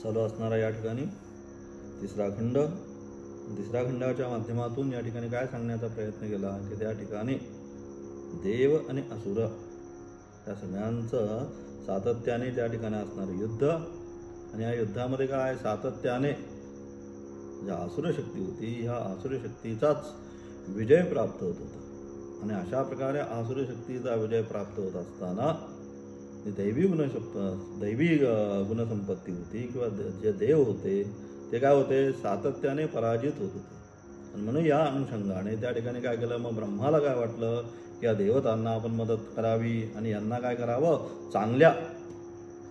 चालू असणारा या ठिकाणी तिसरा खंड. तिसऱ्या खंडाच्या माध्यमातून या ठिकाणी काय सांगण्याचा प्रयत्न केला की त्या ठिकाणी देव आणि असुर या सगळ्यांचं सातत्याने त्या ठिकाणी असणारं युद्ध, आणि या युद्धामध्ये काय सातत्याने ज्या आसुरशक्ती होती ह्या आसुरशक्तीचाच विजय प्राप्त होत होता. आणि अशा प्रकारे आसुरशक्तीचा विजय प्राप्त होत असताना दैवी गुणसंपत्ती होती किंवा जे देव होते ते काय होते सातत्याने पराजित होत होते. आणि म्हणून या अनुषंगाने त्या ठिकाणी काय केलं, मग ब्रह्माला काय वाटलं की या देवतांना आपण मदत करावी आणि यांना काय करावं चांगल्या,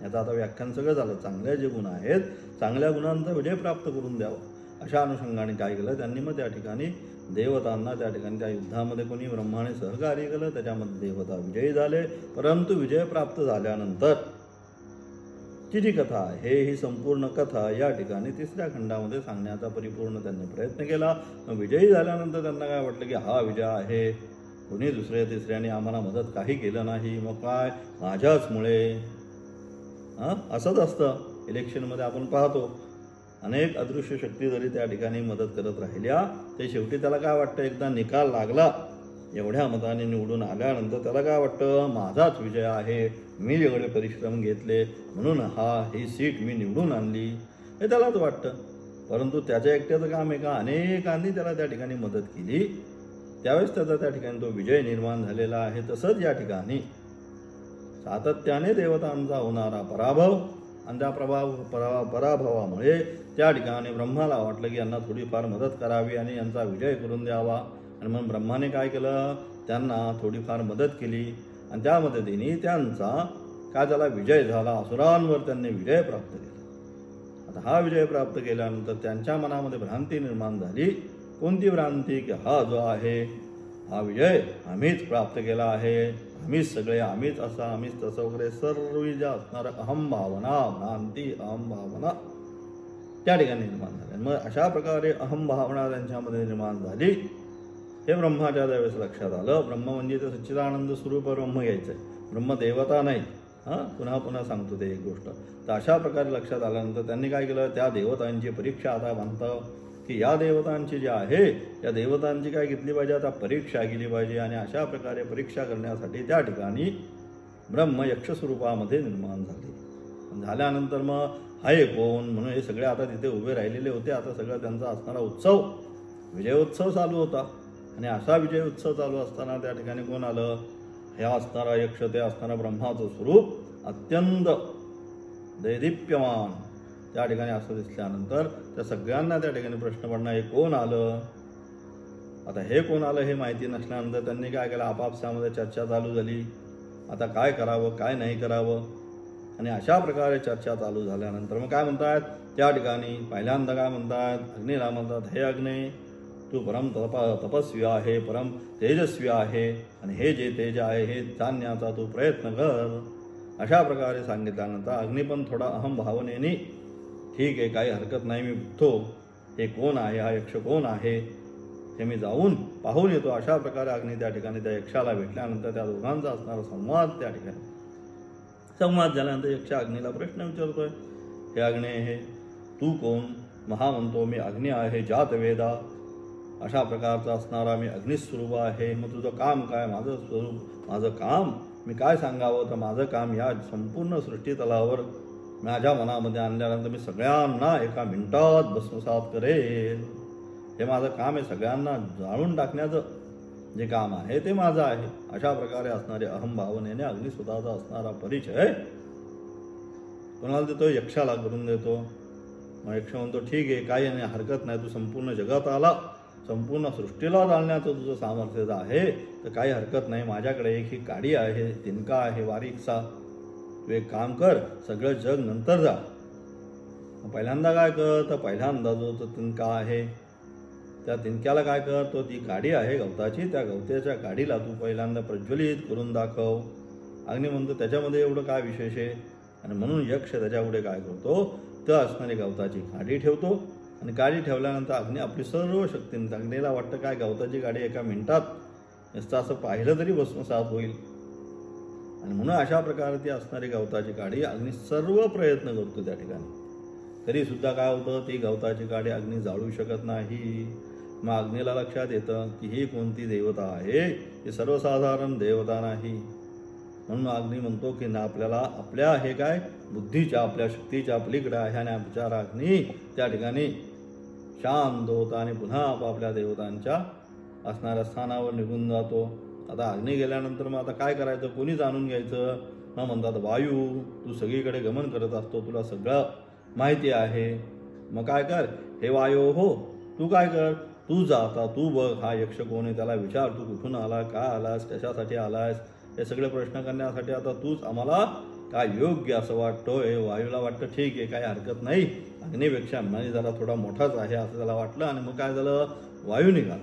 याचं आता व्याख्यान सगळं झालं, चांगल्या जे गुण आहेत चांगल्या गुणांचा विजय प्राप्त करून द्यावं. अशा अनुषंगाने काय केलं त्यांनी, मग त्या ठिकाणी देवतांना त्या ठिकाणी त्या युद्धामध्ये कोणी ब्रह्माने सहकार्य केलं, त्याच्यामध्ये देवता विजयी झाले. परंतु विजय प्राप्त झाल्यानंतर ची जी कथा आहे ही संपूर्ण कथा या ठिकाणी तिसऱ्या खंडामध्ये सांगण्याचा परिपूर्ण त्यांनी प्रयत्न केला. मग विजयी झाल्यानंतर त्यांना काय वाटलं की हा विजय आहे, कोणी दुसऱ्या तिसऱ्याने आम्हाला मदत काही केलं नाही, मग काय माझ्याचमुळे. असंच असतं इलेक्शनमध्ये आपण पाहतो, अनेक अदृश्य शक्ती जरी त्या ठिकाणी मदत करत राहिल्या ते शेवटी त्याला काय वाटतं, एकदा निकाल लागला एवढ्या मताने निवडून आल्यानंतर त्याला काय वाटतं माझाच विजय आहे, मी एवढे परिश्रम घेतले म्हणून ही सीट मी निवडून आणली हे त्यालाच वाटतं. परंतु त्याच्या एकट्याचं काम आहे का, अनेकांनी त्याला त्या ठिकाणी मदत केली, त्यावेळेस त्याचा त्या ठिकाणी तो विजय निर्माण झालेला आहे. तसंच या ठिकाणी सातत्याने देवतांचा होणारा पराभव आणि त्या पराभवामुळे त्या ठिकाणी ब्रह्माला वाटलं की यांना थोडीफार मदत करावी आणि यांचा विजय करून द्यावा. आणि मग ब्रह्माने काय केलं, त्यांना थोडीफार मदत केली आणि त्या मदतीने त्यांचा काय झाला विजय झाला, असुरांवर त्यांनी विजय प्राप्त केला. आता हा विजय प्राप्त केल्यानंतर त्यांच्या मनामध्ये भ्रांती निर्माण झाली. कोणती भ्रांती, की हा जो आहे हा विजय आम्हीच प्राप्त केला आहे, आम्हीच सगळे, आम्हीच असं आम्हीच तसं वगैरे सर्व ज्या असणारं अहम भावना, भ्रांती अहम भावना त्या ठिकाणी निर्माण झाल्या. मग अशा प्रकारे अहम भावना त्यांच्यामध्ये निर्माण झाली. हे ब्रह्माच्या त्यावेळेस लक्षात आलं. ब्रह्म म्हणजे ते सच्चिदानंद स्वरूप ब्रह्म घ्यायचं आहे, ब्रह्म देवता नाही. पुन्हा पुन्हा सांगतो ते एक गोष्ट. तर अशा प्रकारे लक्षात आल्यानंतर त्यांनी काय केलं, त्या देवतांची परीक्षा आता म्हणतं की या देवतांची जी आहे त्या देवतांची काय घेतली पाहिजे, आता परीक्षा केली पाहिजे. आणि अशा प्रकारे परीक्षा करण्यासाठी त्या ठिकाणी ब्रह्म यक्ष स्वरूपामध्ये निर्माण झाले. झाल्यानंतर मग हाय कोण म्हणून हे सगळे आता तिथे उभे राहिलेले होते. आता सगळं त्यांचा असणारा उत्सव, विजयोत्सव चालू होता. आणि असा विजय उत्सव चालू असताना त्या ठिकाणी कोण आलं, हे असणारा यक्ष, ते असणारा ब्रह्माचं स्वरूप अत्यंत दैदिप्यमान त्या ठिकाणी असं दिसल्यानंतर त्या सगळ्यांना त्या ठिकाणी प्रश्न पडणार हे कोण आलं. आता हे कोण आलं हे माहिती नसल्यानंतर त्यांनी काय केलं, आपापसामध्ये चर्चा चालू झाली, आता काय करावं काय नाही करावं. आणि अशा प्रकारे चर्चा चालू झाल्यानंतर मग काय म्हणतात त्या ठिकाणी, पहिल्यांदा काय म्हणतात, अग्नीला म्हणतात हे अग्नी तू परम तपस्वी आहे, परम तेजस्वी आहे, आणि हे जे तेज आहे हे जाणण्याचा तू प्रयत्न कर. अशा प्रकारे सांगितल्यानंतर अग्नी पण थोडा अहम भावनेने ठीक आहे काही हरकत नाही, मी बघतो हे कोण आहे, हा यक्ष कोण आहे हे मी जाऊन पाहून येतो. अशा प्रकारे अग्नी त्या ठिकाणी त्या यक्षाला भेटल्यानंतर त्या दोघांचा असणारा संवाद त्या ठिकाणी संवाद झाल्यानंतर यक्ष अग्नीला प्रश्न विचारतोय, हे अग्नी हे तू कोण. महा म्हणतो मी अग्नी आहे जात वेदा, अशा प्रकारचा असणारा मी अग्निस्वरूप आहे. मग तुझं काम काय, माझं स्वरूप माझं काम मी काय सांगावं, तर माझं काम या संपूर्ण सृष्टीतलावर माझ्या मनामध्ये आणल्यानंतर मी सगळ्यांना एका मिनिटात भस्मसात करेल. हे माझं काम आहे, सगळ्यांना जाळून टाकण्याचं जे काम आहे ते माझं आहे. अशा प्रकारे असणारे अहम भावनेने अग्नी स्वतःचा असणारा परिचय कोणाला देतो, यक्षाला करून देतो. मग यक्ष म्हणतो ठीक आहे काही नाही हरकत नाही, तू संपूर्ण जगात आला, संपूर्ण सृष्टीला जाळण्याचं तुझं सामर्थ्य आहे तर काही हरकत नाही, माझ्याकडे एक ही गाडी आहे, तिनका आहे बारीकसा, तू एक काम कर सगळं जग नंतर जा. पहिल्यांदा काय कर, तर पहिल्यांदा जो तिनका आहे त्या तिनक्याला काय कर, तो ती गाडी आहे गवताची, त्या गवत्याच्या गाडीला तू पहिल्यांदा प्रज्वलित करून दाखव. अग्नी म्हणतो त्याच्यामध्ये एवढं काय विशेष आहे. आणि म्हणून यक्ष त्याच्यापुढे काय करतो, तर असणारी गवताची गाडी ठेवतो. आणि गाडी ठेवल्यानंतर अग्नी आपली सर्व शक्तीने, अग्नीला वाटतं काय गवताची गाडी एका मिनिटात नुसतं असं पाहिलं तरी भस्मसात होईल. आणि म्हणून अशा प्रकारे ती असणारी गवताची गाडी अग्नी सर्व प्रयत्न करतो त्या ठिकाणी तरी सुद्धा काय होतं, ती गवताची काडी अग्नी जाळू शकत नाही. मग अग्नीला लक्षात येतं की ही कोणती देवता आहे, ही सर्वसाधारण देवता नाही. म्हणून अग्नी म्हणतो की ना आपल्याला आपल्या हे काय बुद्धीच्या आपल्या शक्तीच्या पलीकडे आहे. आणि विचार अग्नी त्या ठिकाणी शांत होता आणि पुन्हा आपापल्या देवतांच्या असणाऱ्या स्थानावर निघून जातो. आता अग्नी गेल्यानंतर मग आता काय करायचं, कोणी जाणून घ्यायचं. मग म्हणतात वायू, तू सगळीकडे गमन करत असतो, तुला सगळं माहिती आहे. मग काय कर, हे वायू हो तू काय कर, तू जा आता, तू बघ हा यक्ष कोण आहे, त्याला विचार तू कुठून आला, काय आलास, कशासाठी आलास, हे सगळे प्रश्न करण्यासाठी आता तूच आम्हाला काय योग्य असं वाटतोय. वायूला वाटतं ठीक आहे, काही हरकत नाही, अग्नीपेक्षा म्हणजे जरा थोडा मोठाच आहे असं त्याला वाटलं. आणि मग काय झालं, वायू निघाला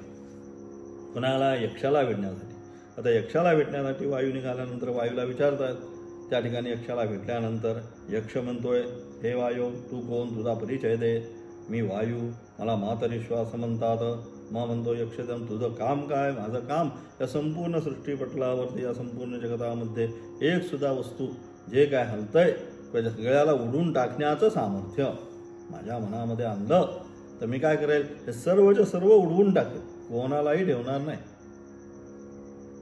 कोणाला, यक्षाला भेटण्यासाठी. आता यक्षाला भेटण्यासाठी वायू निघाल्यानंतर वायूला विचारतात. त्या ठिकाणी यक्षाला भेटल्यानंतर यक्ष म्हणतोय, हे वायू तू कोण, तुझा परिचय दे. मी वायू, मला मातरिश्वास म्हणतात. मग म्हणतो यक्ष, तुझं काम काय. माझं काम या संपूर्ण सृष्टीपटलावरती या संपूर्ण जगतामध्ये एक सुद्धा वस्तू जे काय हलतंय त्याच्या सगळ्याला उडून टाकण्याचं सामर्थ्य माझ्या मनामध्ये आणलं तर मी काय करेल, हे सर्वच्या सर्व उडवून टाकेल, कोणालाही ठेवणार नाही.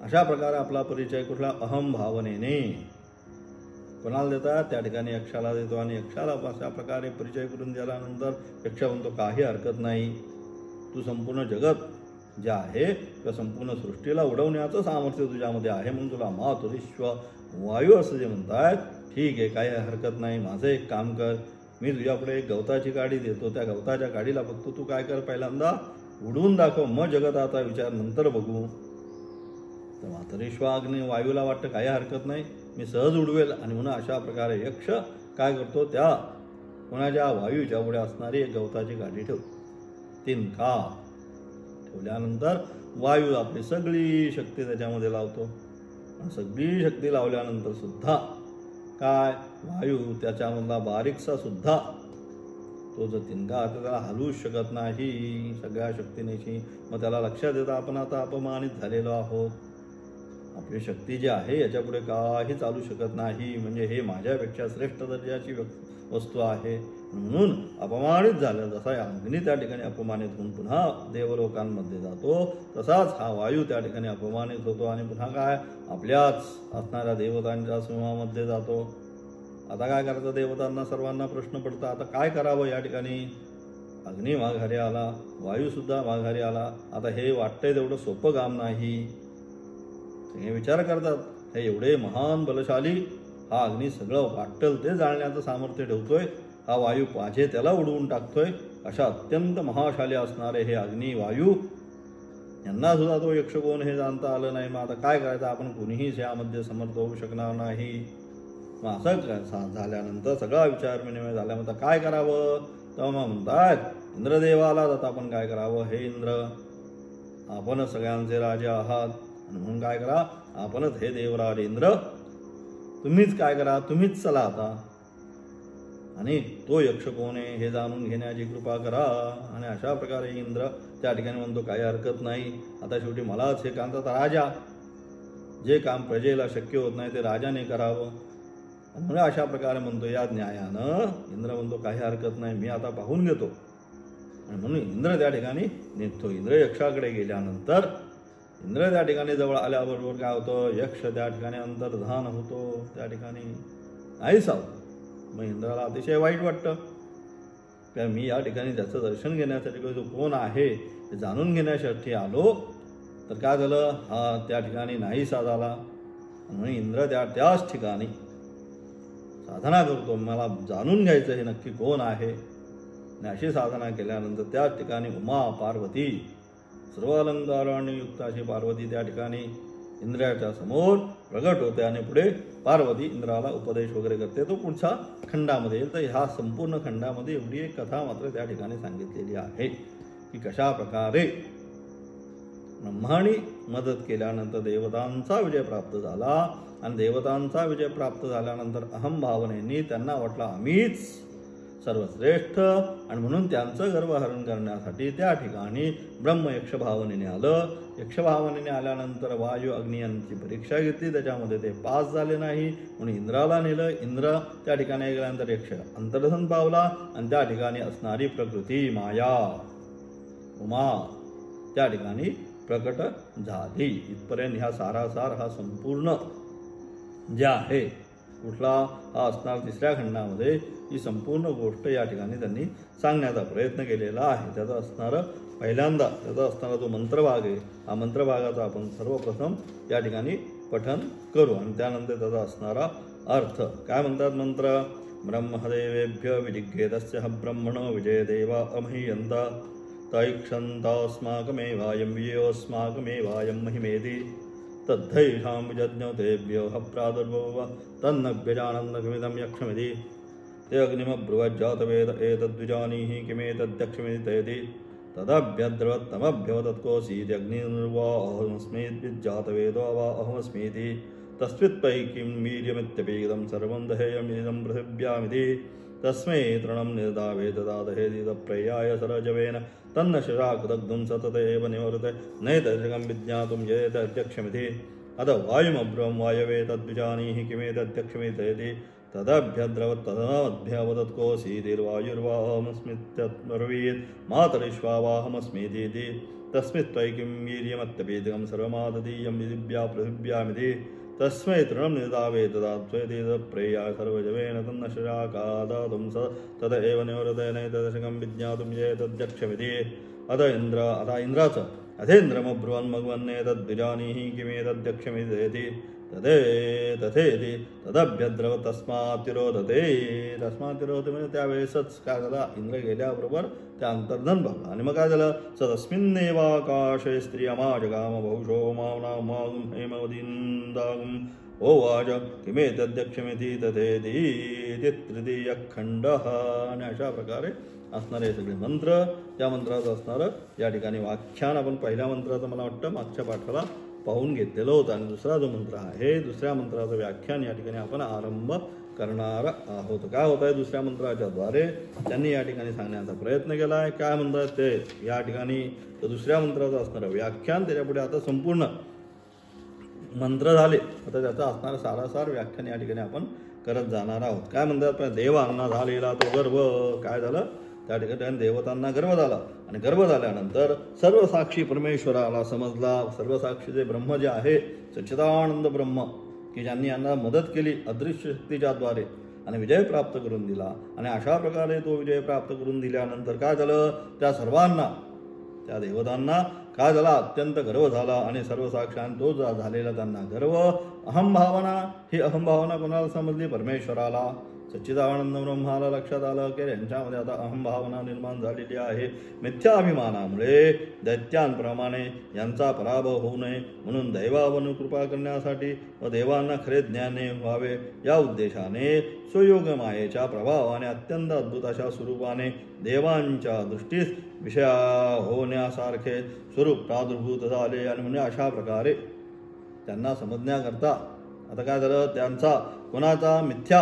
अशा प्रकारे आपला परिचय कुठला अहम भावनेने कोणाला देतात, त्या ठिकाणी यक्षाला देतो. आणि यक्षाला अशा प्रकारे परिचय करून दिल्यानंतर यक्ष म्हणतो काही हरकत नाही, तू संपूर्ण जगत जे आहे त्या संपूर्ण सृष्टीला उडवण्याचं सामर्थ्य तुझ्यामध्ये आहे, म्हणून तुला मातुरीश्व वायू असं जे म्हणतात, ठीक आहे काही हरकत नाही. माझं एक काम कर, मी तुझ्यापुढे एक गवताची काडी देतो, त्या गवताच्या काडीला फक्त तू काय कर, पहिल्यांदा उडवून दाखव, मग जगताचा विचार नंतर बघू. तर मातरिश्वाग्नी वायूला वाटतं काही हरकत नाही, मी सहज उडवेल. आणि म्हणून अशा प्रकारे यक्ष काय करतो, त्या कोणाच्या वायूच्या पुढे असणारी एक गवताची काडी ठेवतो. तिनका ठेवल्यानंतर वायू आपली सगळी शक्ती त्याच्यामध्ये लावतो. आणि सगळी शक्ती लावल्यानंतर सुद्धा काय, वायू त्याच्यामधला बारीकसा सुद्धा तो जर तिनका तर त्याला हलवूच शकत नाही सगळ्या शक्तीनेशी. मग त्याला लक्षात येतं आपण आता अपमानित झालेलो आहोत, आपली शक्ती जी आहे याच्यापुढे काही चालू शकत नाही, म्हणजे हे माझ्यापेक्षा श्रेष्ठ दर्जाची वस्तू आहे. म्हणून अपमानित झालं, जसा अग्नी त्या ठिकाणी अपमानित होऊन पुन्हा देवलोकांमध्ये जातो, तसाच हा वायू त्या ठिकाणी अपमानित होतो आणि पुन्हा काय आपल्याच असणाऱ्या देवतांच्या समूहामध्ये जातो. आता काय करायचं, देवतांना सर्वांना प्रश्न पडता, आता काय करावं. या ठिकाणी अग्नी माघारी आला, वायूसुद्धा माघारी आला. आता हे वाटतंय तेवढं सोपं काम नाही. हे विचार करतात, हे एवढे महान बलशाली, हा अग्नी सगळं वाटेल ते जाळण्याचं सामर्थ्य ठेवतोय, हा वायू पाहिजे त्याला उडवून टाकतोय, अशा अत्यंत महाशाली असणारे हे अग्नी वायू, यांना सुद्धा तो यक्ष कोण हे जाणता आलं नाही. मग आता काय करायचं, आपण कोणीही यामध्ये समर्थ होऊ शकणार नाही. मग असं झाल्यानंतर सगळा विचार विनिमय झाल्यानंतर काय करावं, तर मग म्हणतात इंद्रदेवाला जाता आपण काय करावं, हे इंद्र आपण सगळ्यांचे राजे आहात, म्हणून काय करा, आपणच हे देवराज इंद्र, तुम्हीच काय करा, तुम्हीच चला आता आणि तो यक्ष कोण आहे हे जाणून घेण्याची कृपा करा. आणि अशा प्रकारे इंद्र त्या ठिकाणी म्हणतो काही हरकत नाही, आता शेवटी मलाच हे काम, तर राजा जे काम प्रजेला शक्य होत नाही ते राजाने करावं. म्हणून अशा प्रकारे म्हणतो या न्यायानं इंद्र म्हणतो काही हरकत नाही, मी आता पाहून घेतो. आणि म्हणून इंद्र त्या ठिकाणी निघतो. इंद्र यक्षाकडे गेल्यानंतर इंद्र त्या ठिकाणी जवळ आल्याबरोबर काय होतं, यक्ष त्या ठिकाणी अंतर्धान होतो, त्या ठिकाणी नाहीच आहोत. मग इंद्राला अतिशय वाईट वाटतं, त्या मी या ठिकाणी त्याचं दर्शन घेण्यासाठी तो कोण आहे हे जाणून घेण्यासाठी आलो, तर काय झालं, हा त्या ठिकाणी नाहीसा झाला. म्हणून इंद्र त्याच ठिकाणी साधना करतो, मला जाणून घ्यायचं हे नक्की कोण आहे. आणि अशी साधना केल्यानंतर त्याच ठिकाणी उमा पार्वती सर्व अलंकाराने युक्त अशी पार्वती त्या ठिकाणी इंद्राच्या समोर प्रगट होते आणि पुढे पार्वती इंद्राला उपदेश वगैरे करते. तो पुढच्या खंडामध्ये येईल. तर ह्या संपूर्ण खंडामध्ये एवढी एक कथा मात्र त्या ठिकाणी सांगितलेली आहे की कशा प्रकारे ब्रह्माने मदत केल्यानंतर देवतांचा विजय प्राप्त झाला. आणि देवतांचा विजय प्राप्त झाल्यानंतर अहम भावनेने त्यांना वाटलं आम्हीच सर्वश्रेष्ठ, आणि म्हणून त्यांचं गर्वहरण करण्यासाठी त्या ठिकाणी ब्रह्म यक्षभावनेने आलं. यक्षभावनेने आल्यानंतर वायू अग्नी यांची परीक्षा घेतली, त्याच्यामध्ये ते पास झाले नाही म्हणून इंद्राला नेलं. इंद्र त्या ठिकाणी गेल्यानंतर यक्ष अंतर्धन पावला आणि त्या ठिकाणी असणारी प्रकृती माया उमा त्या ठिकाणी प्रकट झाली. इथपर्यंत ह्या सारासार हा संपूर्ण जे आहे कुठला हा असणार तिसऱ्या खंडामध्ये ही संपूर्ण गोष्ट या ठिकाणी त्यांनी सांगण्याचा प्रयत्न केलेला आहे. त्याचा असणारं पहिल्यांदा त्याचा असणारा जो मंत्रभाग आहे, हा मंत्रभागाचा आपण सर्वप्रथम या ठिकाणी पठन करू आणि त्यानंतर त्याचा असणारा अर्थ काय म्हणतात मंत्र. ब्रह्मदेवेभ्य विजिज्ञेतस्य ब्रह्मणो विजयदेवा अमह्यन्ता तैक्षन्तास्माकमेवायं विजयोऽस्माकमेवायं महिमेति तद्धैषां विजज्ञतेभ्यो प्रादुर्भव तन्नभ्यजानन्दकमिदं यक्षमिति ते अग्निमब्रुवज्जातवेद एतद्विजानीहि किमेतद्यक्षमिति तेति तदभ्यद्रवत्तमभ्यवतत्कोऽसीति अग्निर्वाहमस्मीद्विज्जातवेदो वा अहमस्मीति तस्मित्पै किं वीर्यमित्यपीदं सर्वं दहेयमिदं पृथिव्यामिति तस्मै तृणं निर्दावे ददादहेति तत्प्रयाय सरजवेन तन्न शिराकृदग्धुं सतत एव निवर्ते नैतजगं विज्ञातुं येतद्यक्षमिति अथ वायुमब्रुवं वायवे तद्विजानीहि किमेतद्यक्षमिति तदभ्यद्रवत्तदभ्यवदत्कोऽसीतिर्वायुर्वाहमस्मित्यब्रवीत् मातरिश्वावाहमस्मीति तस्मित्त्वयि किं वीर्यमत्यपीदकं सर्वमाददीयं दिव्या पृथिव्यामिति तस्मै तृणं निदावे तदात्वेदितप्रेयाय सर्वजवेन तन्न शिराकादातुं स तद एव निवर्ते नैतदशकं विज्ञातुं येतद्यक्षमिति अथ इंद्राचं अथेन्द्रमब्रुवन् मघवन्नेतद्विजानीहि किमेतद्यक्षमिति तथेति तदभ्यद्रव तस्मातिरोधते तस्मातिरोधते म्हणजे त्यावेळेसच काय झालं, इंद्र गेल्याबरोबर त्या अंतर्धन बघला आणि मग काय झालं, स तस्मिन्नेवाकाशे स्त्रियमाजगाम बहुशो मावनामागुं हेमवदिन्दागुं ओवाच किमेतद्यक्षमिति तथेति तृतीयखंडः. आणि अशा प्रकारे असणारे सगळे मंत्र, त्या मंत्राचं असणारं या ठिकाणी व्याख्यान आपण पहिल्या मंत्राचं मला वाटतं मागच्या पाठाला पाहून घेतलेलं होतं आणि दुसरा जो मंत्र आहे दुसऱ्या मंत्राचं व्याख्यान या ठिकाणी आपण आरंभ करणार आहोत. काय होत आहे दुसऱ्या मंत्राच्या द्वारे त्यांनी या ठिकाणी सांगण्याचा प्रयत्न केला आहे. काय म्हणतात ते या ठिकाणी तर दुसऱ्या मंत्राचं असणारं व्याख्यान, त्याच्यापुढे आता संपूर्ण मंत्र झाले, आता त्याचं असणारं सारासार व्याख्यान या ठिकाणी आपण करत जाणार आहोत. काय म्हणतात, देवांना झालेला तो गर्व काय झालं, त्या ठिकाणी देवतांना गर्व झाला आणि गर्व झाल्यानंतर सर्व साक्षी परमेश्वराला समजला. सर्व साक्षी जे ब्रह्म जे आहे सच्चिदानंद ब्रह्म की ज्यांनी यांना मदत केली अदृश्य शक्तीच्या द्वारे आणि विजय प्राप्त करून दिला. आणि अशा प्रकारे तो विजय प्राप्त करून दिल्यानंतर काय झालं, त्या सर्वांना त्या देवतांना काय झाला, अत्यंत गर्व झाला. आणि सर्व साक्षांत तो झालेला त्यांना गर्व अहमभावना, ही अहमभावना कोणाला समजली, परमेश्वराला सच्चिदानंद ब्रह्माला लक्षात आलं की यांच्यामध्ये आता अहमभावना निर्माण झालेली आहे. मिथ्याभिमानामुळे दैत्यांप्रमाणे यांचा पराभव होऊ नये म्हणून दैवावर कृपा करण्यासाठी व देवांना खरे ज्ञाने व्हावे या उद्देशाने स्वयोग मायेच्या प्रभावाने अत्यंत अद्भुत अशा स्वरूपाने देवांच्या दृष्टीस विषया होण्यासारखे स्वरूप प्रादुर्भूत झाले. आणि म्हणजे अशा प्रकारे त्यांना समजण्याकरता आता काय झालं, त्यांचा कोणाचा मिथ्या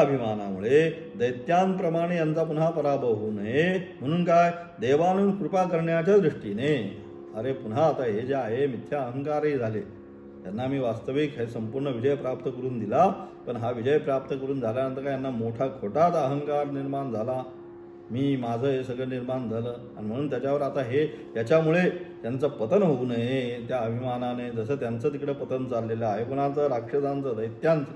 अभिमानामुळे दैत्यांप्रमाणे यांचा पुन्हा पराभव होऊ नये म्हणून काय देवांवर कृपा करण्याच्या दृष्टीने अरे पुन्हा आता हे जे आहे मिथ्या अहंकारही झाले, त्यांना मी वास्तविक हे संपूर्ण विजय प्राप्त करून दिला, पण हा विजय प्राप्त करून झाल्यानंतर काय यांना मोठा खोटाच अहंकार निर्माण झाला, मी माझं हे सगळं निर्माण झालं. आणि म्हणून त्याच्यावर आता हे याच्यामुळे त्यांचं पतन होऊ नये त्या अभिमानाने, जसं त्यांचं तिकडे पतन चाललेलं आहे कोणाचं, राक्षसांचं दैत्यांचं,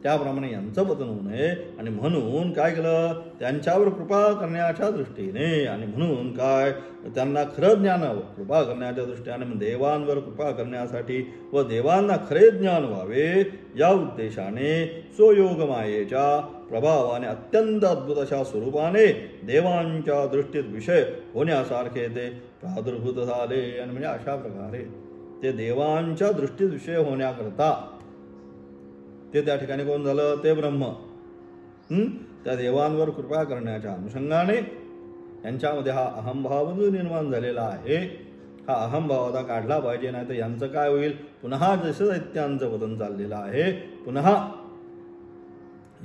त्याप्रमाणे यांचं पतन होऊ नये. आणि म्हणून काय केलं, त्यांच्यावर कृपा करण्याच्या दृष्टीने आणि म्हणून काय त्यांना खरं ज्ञानावर कृपा करण्याच्या दृष्टीने देवांवर कृपा करण्यासाठी व देवांना खरे ज्ञान व्हावे या उद्देशाने स्वयोग मायेच्या प्रभावाने अत्यंत अद्भुत अशा स्वरूपाने देवांच्या दृष्टीत विषय होण्यासारखे ते प्रादुर्भूत झाले. आणि म्हणजे अशा प्रकारे ते देवांच्या दृष्टीत विषय होण्याकरता ते त्या ठिकाणी कोण झालं, ते ब्रह्म त्या देवांवर कृपा करण्याच्या अनुषंगाने यांच्यामध्ये हा अहमभाव जो निर्माण झालेला आहे, हा अहमभाव आता काढला पाहिजे, नाही तर यांचं काय होईल, पुन्हा जसं दैत्यांचं पतन चाललेलं आहे पुन्हा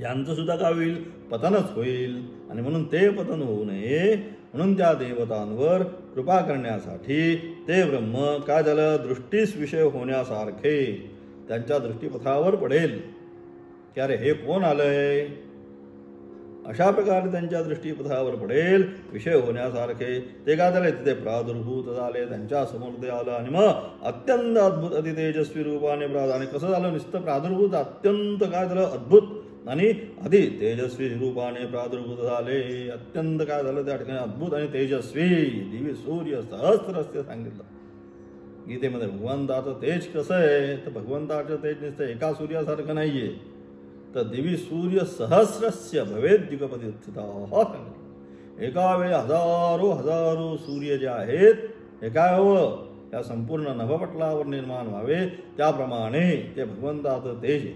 यांचं सुद्धा काय होईल, पतनच होईल. आणि म्हणून ते पतन होऊ नये म्हणून त्या देवतांवर कृपा करण्यासाठी ते ब्रह्म काय झालं, दृष्टीस विषय होण्यासारखे त्यांच्या दृष्टीपथावर पडेल की अरे हे कोण आलंय, अशा प्रकारे त्यांच्या दृष्टीपथावर पडेल विषय होण्यासारखे. ते काय झाले, तिथे प्रादुर्भूत झाले, त्यांच्या समोर ते आलं. आणि मग अत्यंत अद्भुत अति तेजस्वी रूपाने आणि कसं झालं, नुसतं प्रादुर्भूत अत्यंत काय झालं, अद्भुत आणि अति तेजस्वी रूपाने प्रादुर्भूत झाले. अत्यंत काय झालं त्या ठिकाणी, अद्भुत आणि तेजस्वी दिव्य सूर्य सहस्रस्य सांगितलं गीतेमध्ये. भगवंताचं तेज कसं आहे, तर भगवंताचं तेज नुसतं एका सूर्यासारखं नाहीये, तर दिवी सूर्य सहस्रस्य भवेद दिगपती स्थिता. एका वेळी हजारो हजारो सूर्य जे आहेत हे काय हवं, त्या संपूर्ण नभपटलावर निर्माण व्हावे, त्याप्रमाणे ते भगवंताचं तेज आहे.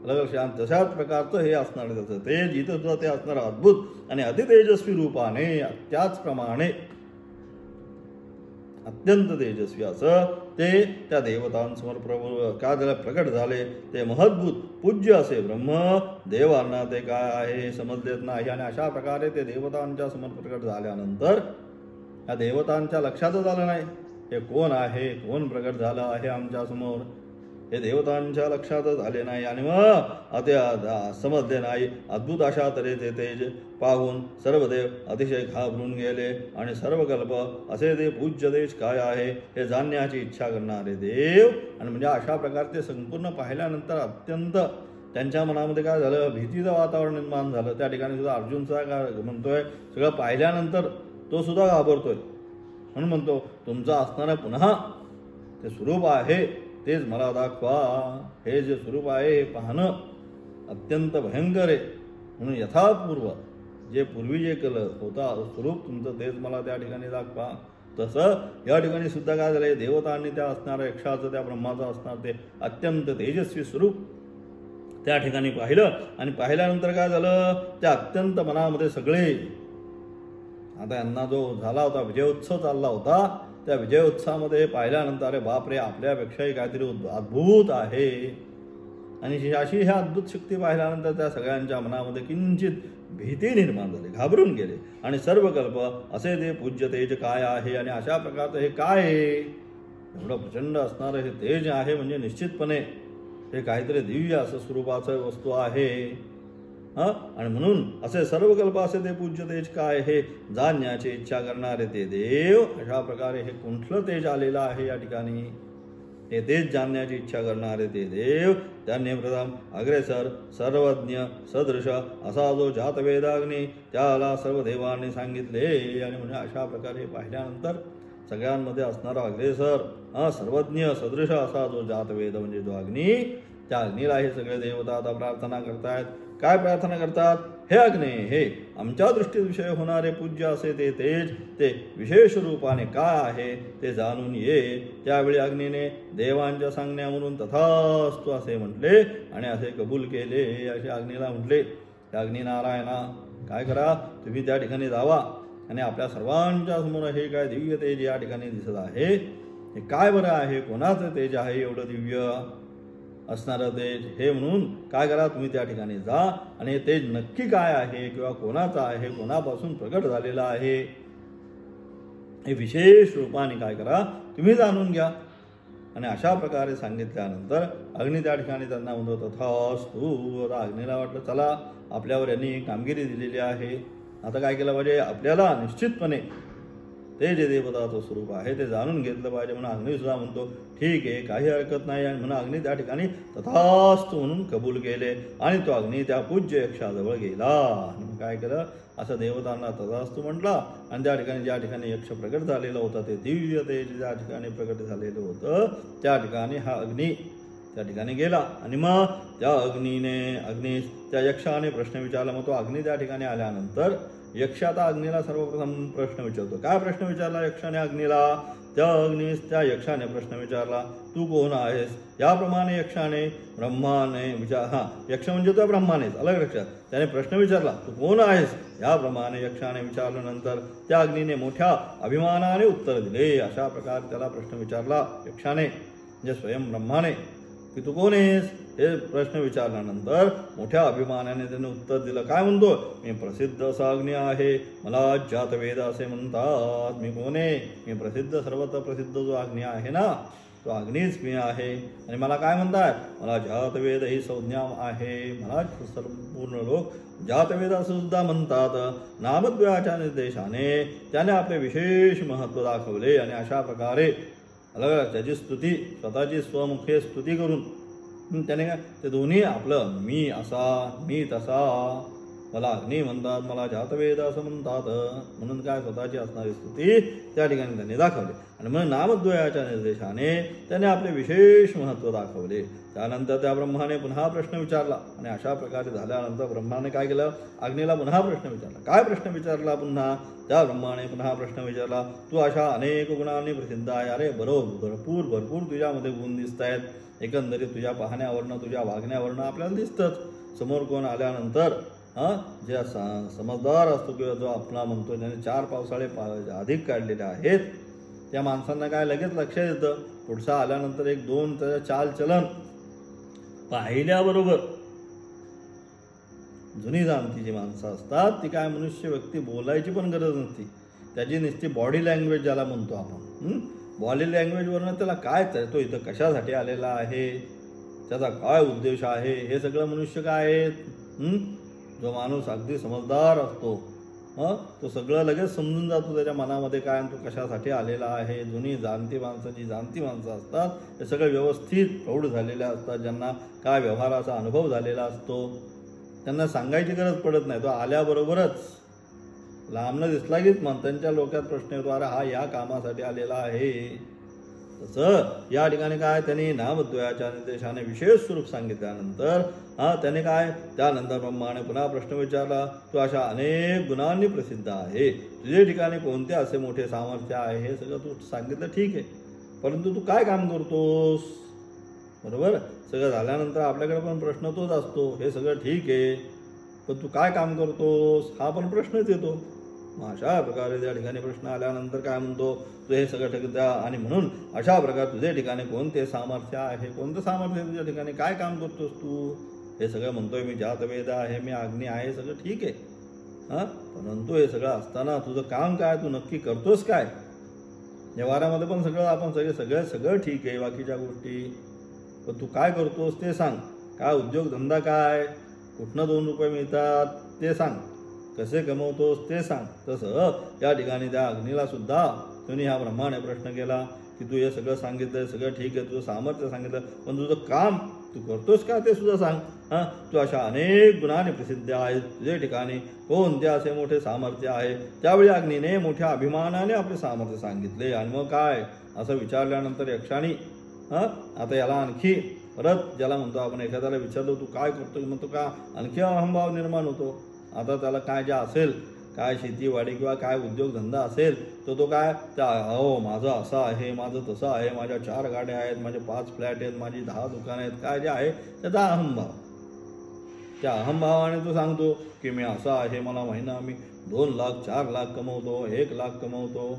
लक्षात, तशाच प्रकारचं हे असणार त्याचं तेज, इथं सुद्धा ते असणार अद्भुत आणि अतितेजस्वी रूपाने, त्याचप्रमाणे अत्यंत तेजस्वी असं ते त्या देवतांसमोर काय झालं, प्रकट झाले. ते महद्भूत पूज्य असे ब्रह्म देवांना ते काय आहे समजलेत नाही. आणि अशा प्रकारे ते देवतांच्या समोर प्रकट झाल्यानंतर त्या देवतांच्या लक्षातच आलं नाही हे कोण आहे, कोण प्रकट झालं आहे आमच्या समोर, हे देवतांच्या लक्षातच आले नाही. आणि मग समजले नाही. अद्भुत अशा तऱ्हेचे तेज पाहून सर्व देव अतिशय घाबरून गेले. आणि सर्व कल्प असे ते पूज्य देश काय आहे हे जाणण्याची इच्छा करणारे देव. आणि म्हणजे अशा प्रकारचे संपूर्ण पाहिल्यानंतर अत्यंत त्यांच्या मनामध्ये काय झालं, भीतीचं वातावरण निर्माण झालं. त्या ठिकाणी सुद्धा अर्जुन सुद्धा काय म्हणतोय, सगळं पाहिल्यानंतर तो सुद्धा घाबरतोय. म्हणून म्हणतो तुमचं असणारं पुन्हा ते स्वरूप आहे तेच मला दाखवा. हे जे स्वरूप आहे हे पाहणं अत्यंत भयंकर आहे. म्हणून यथापूर्व जे पूर्वी जे केलं होता स्वरूप तुमचं तेच मला त्या ठिकाणी दाखवा. तसं या ठिकाणी सुद्धा काय झालंय, देवतांनी त्या असणाऱ्या यक्षाचं त्या ब्रह्माचं असणार ते अत्यंत तेजस्वी स्वरूप त्या ठिकाणी पाहिलं. आणि पाहिल्यानंतर काय झालं, त्या अत्यंत मनामध्ये सगळे आता यांना जो झाला होता विजयोत्सव चालला होता, त्या विजयोत्सवामध्ये पाहिल्यानंतर अरे बापरे, आपल्यापेक्षाही काहीतरी अद्भुत आहे. आणि अशी ह्या अद्भुत शक्ती पाहिल्यानंतर त्या सगळ्यांच्या मनामध्ये किंचित भीती निर्माण झाली, घाबरून गेले. आणि सर्व कल्प असे ते पूज्य तेज काय आहे, आणि अशा प्रकारचं हे काय आहे, एवढं प्रचंड असणारं हे तेज आहे म्हणजे निश्चितपणे हे काहीतरी दिव्य असं स्वरूपाचं वस्तू आहे. आणि म्हणून असे सर्व कल्प असे ते पूज्य तेज काय हे जाणण्याची इच्छा करणारे ते देव. अशा प्रकारे हे कुठलं तेज आलेलं आहे या ठिकाणी, हे तेज जाणण्याची इच्छा करणारे ते देव. त्यांनी प्रथम अग्रेसर सर्वज्ञ सदृश असा जो जातवेदाग्नी त्याला सर्व देवांनी सांगितले. आणि म्हणजे अशा प्रकारे पाहिल्यानंतर सगळ्यांमध्ये असणारा अग्रेसर सर्वज्ञ सदृश असा जो जातवेद म्हणजे जो अग्नी, त्या अग्नीला हे सगळे देवता आता प्रार्थना करतायत. काय प्रार्थना करतात, हे अग्ने, हे आमच्या दृष्टीत विषय होणारे पूज्य असे ते तेज ते विशेष रूपाने काय आहे ते जाणून ये. त्यावेळी अग्नीने देवांच्या सांगण्यावरून तथास्तु असे म्हटले आणि असे कबूल केले. असे अग्नीला म्हटले, अग्नी नारायणा काय करा, तुम्ही त्या ठिकाणी जावा आणि आपल्या सर्वांच्या समोर हे काय दिव्य तेज या ठिकाणी दिसत आहे, हे काय बरं आहे, कोणाचं तेज आहे एवढं दिव्य असणारं तेज, हे म्हणून काय करा, तुम्ही त्या ठिकाणी जा आणि हे तेज नक्की काय आहे किंवा कोणाचं आहे, कोणापासून प्रकट झालेलं आहे हे विशेष रूपाने काय करा तुम्ही जाणून घ्या. आणि अशा प्रकारे सांगितल्यानंतर अग्नी त्या ठिकाणी त्यांना म्हणतो तथास्तु. आता अग्नीला वाटलं चला आपल्यावर यांनी कामगिरी दिलेली आहे, आता काय केलं पाहिजे, आपल्याला निश्चितपणे ते जे देवताचं स्वरूप आहे ते जाणून घेतलं पाहिजे. म्हणून अग्निसुद्धा म्हणतो ठीक आहे, काही हरकत नाही. आणि म्हणून अग्नी त्या ठिकाणी तथास्तु म्हणून कबूल केले. आणि तो अग्नी त्या पूज्य यक्षाजवळ गेला. आणि काय केलं, असं देवतांना तथास्तु म्हटला. आणि त्या ठिकाणी ज्या ठिकाणी यक्ष प्रकट झालेलं होतं ते दिव्य तेज ज्या ठिकाणी प्रकट झालेलं होतं त्या ठिकाणी हा अग्नी त्या ठिकाणी गेला. आणि मग त्या अग्नी त्या यक्षाने प्रश्न विचारला. मग तो अग्नी त्या ठिकाणी आल्यानंतर यक्ष आता अग्नीला सर्वप्रथम प्रश्न विचारतो. काय प्रश्न विचारला यक्षाने अग्नीला, त्या यक्षाने प्रश्न विचारला तू कोण आहेस. याप्रमाणे यक्षाने ब्रह्माने यक्ष म्हणजे त्या ब्रह्मानेच अलग लक्षात त्याने प्रश्न विचारला तू कोण आहेस. याप्रमाणे यक्षाने विचारल्यानंतर त्या अग्नीने मोठ्या अभिमानाने उत्तर दिले. अशा प्रकारे त्याला प्रश्न विचारला यक्षाने म्हणजे स्वयं ब्रह्माने. की तू कोण आहेस हे प्रश्न विचारल्यानंतर मोठ्या अभिमानाने त्याने उत्तर दिलं. काय म्हणतो? मी प्रसिद्ध असा अग्नी आहे, मला जातवेद असे म्हणतात. मी कोण आहे? मी प्रसिद्ध, सर्वत्र प्रसिद्ध जो अग्नी आहे ना, तो अग्नीच मी आहे. आणि मला काय म्हणतात? मला जातवेद ही संज्ञा आहे. मला संपूर्ण लोक जातवेद असं सुद्धा म्हणतात. नामद्वयाच्या निर्देशाने त्याने आपले विशेष महत्त्व दाखवले आणि अशा प्रकारे अलग त्याची स्तुती, स्वतःची स्वमुखे स्तुती करून त्याने काय ते दोन्ही आपलं मी असा, मी तसा, मला अग्नी म्हणतात, मला जातवेद असं म्हणतात, म्हणून काय स्वतःची असणारी स्तुती त्या ठिकाणी त्यांनी दाखवली. आणि म्हणून नामद्वयाच्या निर्देशाने त्याने आपले विशेष महत्त्व दाखवले. त्यानंतर त्या ब्रह्माने पुन्हा प्रश्न विचारला आणि अशा प्रकारे झाल्यानंतर ब्रह्माने काय केलं? अग्नीला पुन्हा प्रश्न विचारला. काय प्रश्न विचारला? पुन्हा त्या ब्रह्माने पुन्हा प्रश्न विचारला, तू अशा अनेक गुणांनी प्रसिद्ध आहे. अरे भरपूर तुझ्यामध्ये गुण दिसत आहेत. एकंदरीत तुझ्या पाहण्यावरनं, तुझ्या वागण्यावरनं आपल्याला दिसतंच. समोर कोण आल्यानंतर जे समजदार असतो किंवा जो आपला म्हणतो ज्याने 4 पावसाळे अधिक काढलेले आहेत त्या माणसांना काय लगेच लक्षात येतं. पुढचा आल्यानंतर 1-2 त्याचं चालचलन पाहिल्याबरोबर जुनी जाणती जी माणसं असतात ती काय मनुष्य व्यक्ती बोलायची पण गरज नसती. त्याची नुसती बॉडी लँग्वेज ज्याला म्हणतो आपण, बॉडी लँग्वेजवरनं त्याला काय तो इथं कशासाठी आलेला आहे, त्याचा काय उद्देश आहे, हे सगळं मनुष्य काय आहेत. जो माणूस अगदी समजदार असतो तो सगळं लगेच समजून जातो त्याच्या मनामध्ये काय तो कशासाठी आलेला आहे. जुनी जाणती माणसं असतात हे सगळे व्यवस्थित प्रौढ झालेले असतात, ज्यांना काय व्यवहाराचा अनुभव झालेला असतो. त्यांना सांगायची गरज पडत नाही. तो आल्याबरोबरच लांबनं दिसला की त्यांच्या डोक्यात प्रश्न येतो, अरे हा या कामासाठी आलेला आहे. तसं या ठिकाणी काय त्यांनी नामद्वयाच्या निर्देशाने विशेष स्वरूप सांगितल्यानंतर त्याने काय त्यानंतर ब्रह्माने पुन्हा प्रश्न विचारला, तू अशा अनेक गुणांनी प्रसिद्ध आहे, तुझे ठिकाणी कोणते असे मोठे सामर्थ्य आहे. हे सगळं तू सांगितलं ठीक आहे, परंतु तू काय काम करतोस? बरोबर, सगळं झाल्यानंतर आपल्याकडे पण प्रश्न तोच असतो, हे सगळं ठीक आहे पण तू काय काम करतोस हा पण प्रश्नच येतो. मग अशा प्रकारे त्या ठिकाणी प्रश्न आल्यानंतर काय म्हणतो, तू हे सगळं ठिक द्या. आणि म्हणून अशा प्रकारे तुझ्या ठिकाणी कोणते सामर्थ्य आहे, कोणतं सामर्थ्य तुझ्या ठिकाणी, काय काम करतोस तू, हे सगळं म्हणतोय. मी जातवेद आहे, मी अग्नी आहे, सगळं ठीक आहे. परंतु हे सगळं असताना तुझं काम काय, तू नक्की करतोस काय? व्यवहारामध्ये पण सगळं आपण सगळं ठीक आहे बाकीच्या गोष्टी, पण तू काय करतोस ते सांग. काय उद्योगधंदा काय, कुठनं 2 रुपये मिळतात ते सांग, कसे कमवतोस ते सांग. तसं या ठिकाणी त्या अग्नीला सुद्धा तुम्ही ह्या ब्रह्माने प्रश्न केला की तू हे सगळं सांगितलं, सगळं ठीक आहे, तुझं सामर्थ्य सांगितलं, पण तुझं काम तू करतोस का ते सुद्धा सांग. तू अशा अनेक गुणांनी प्रसिद्ध आहे, तुझ्या ठिकाणी कोणते असे मोठे सामर्थ्य आहे. त्यावेळी अग्नीने मोठ्या अभिमानाने आपले सामर्थ्य सांगितले. आणि मग काय असं विचारल्यानंतर यक्षाणी आता याला आणखी परत ज्याला म्हणतो आपण एखाद्याला विचारलो तू काय करतो, म्हणतो का आणखी अहंभाव निर्माण होतो. आता त्याला काय जे असेल, काय शेतीवाडी किंवा काय उद्योगधंदा असेल तो काय त्या माझं असं आहे, माझं तसं आहे, माझ्या 4 गाड्या आहेत, माझे 5 फ्लॅट आहेत, माझी 10 दुकानं आहेत, काय जे आहे त्याचा अहंभाव. त्या अहंभावाने तो सांगतो की मी असा आहे, मला महिना मी 2 लाख 4 लाख कमवतो, 1 लाख कमवतो.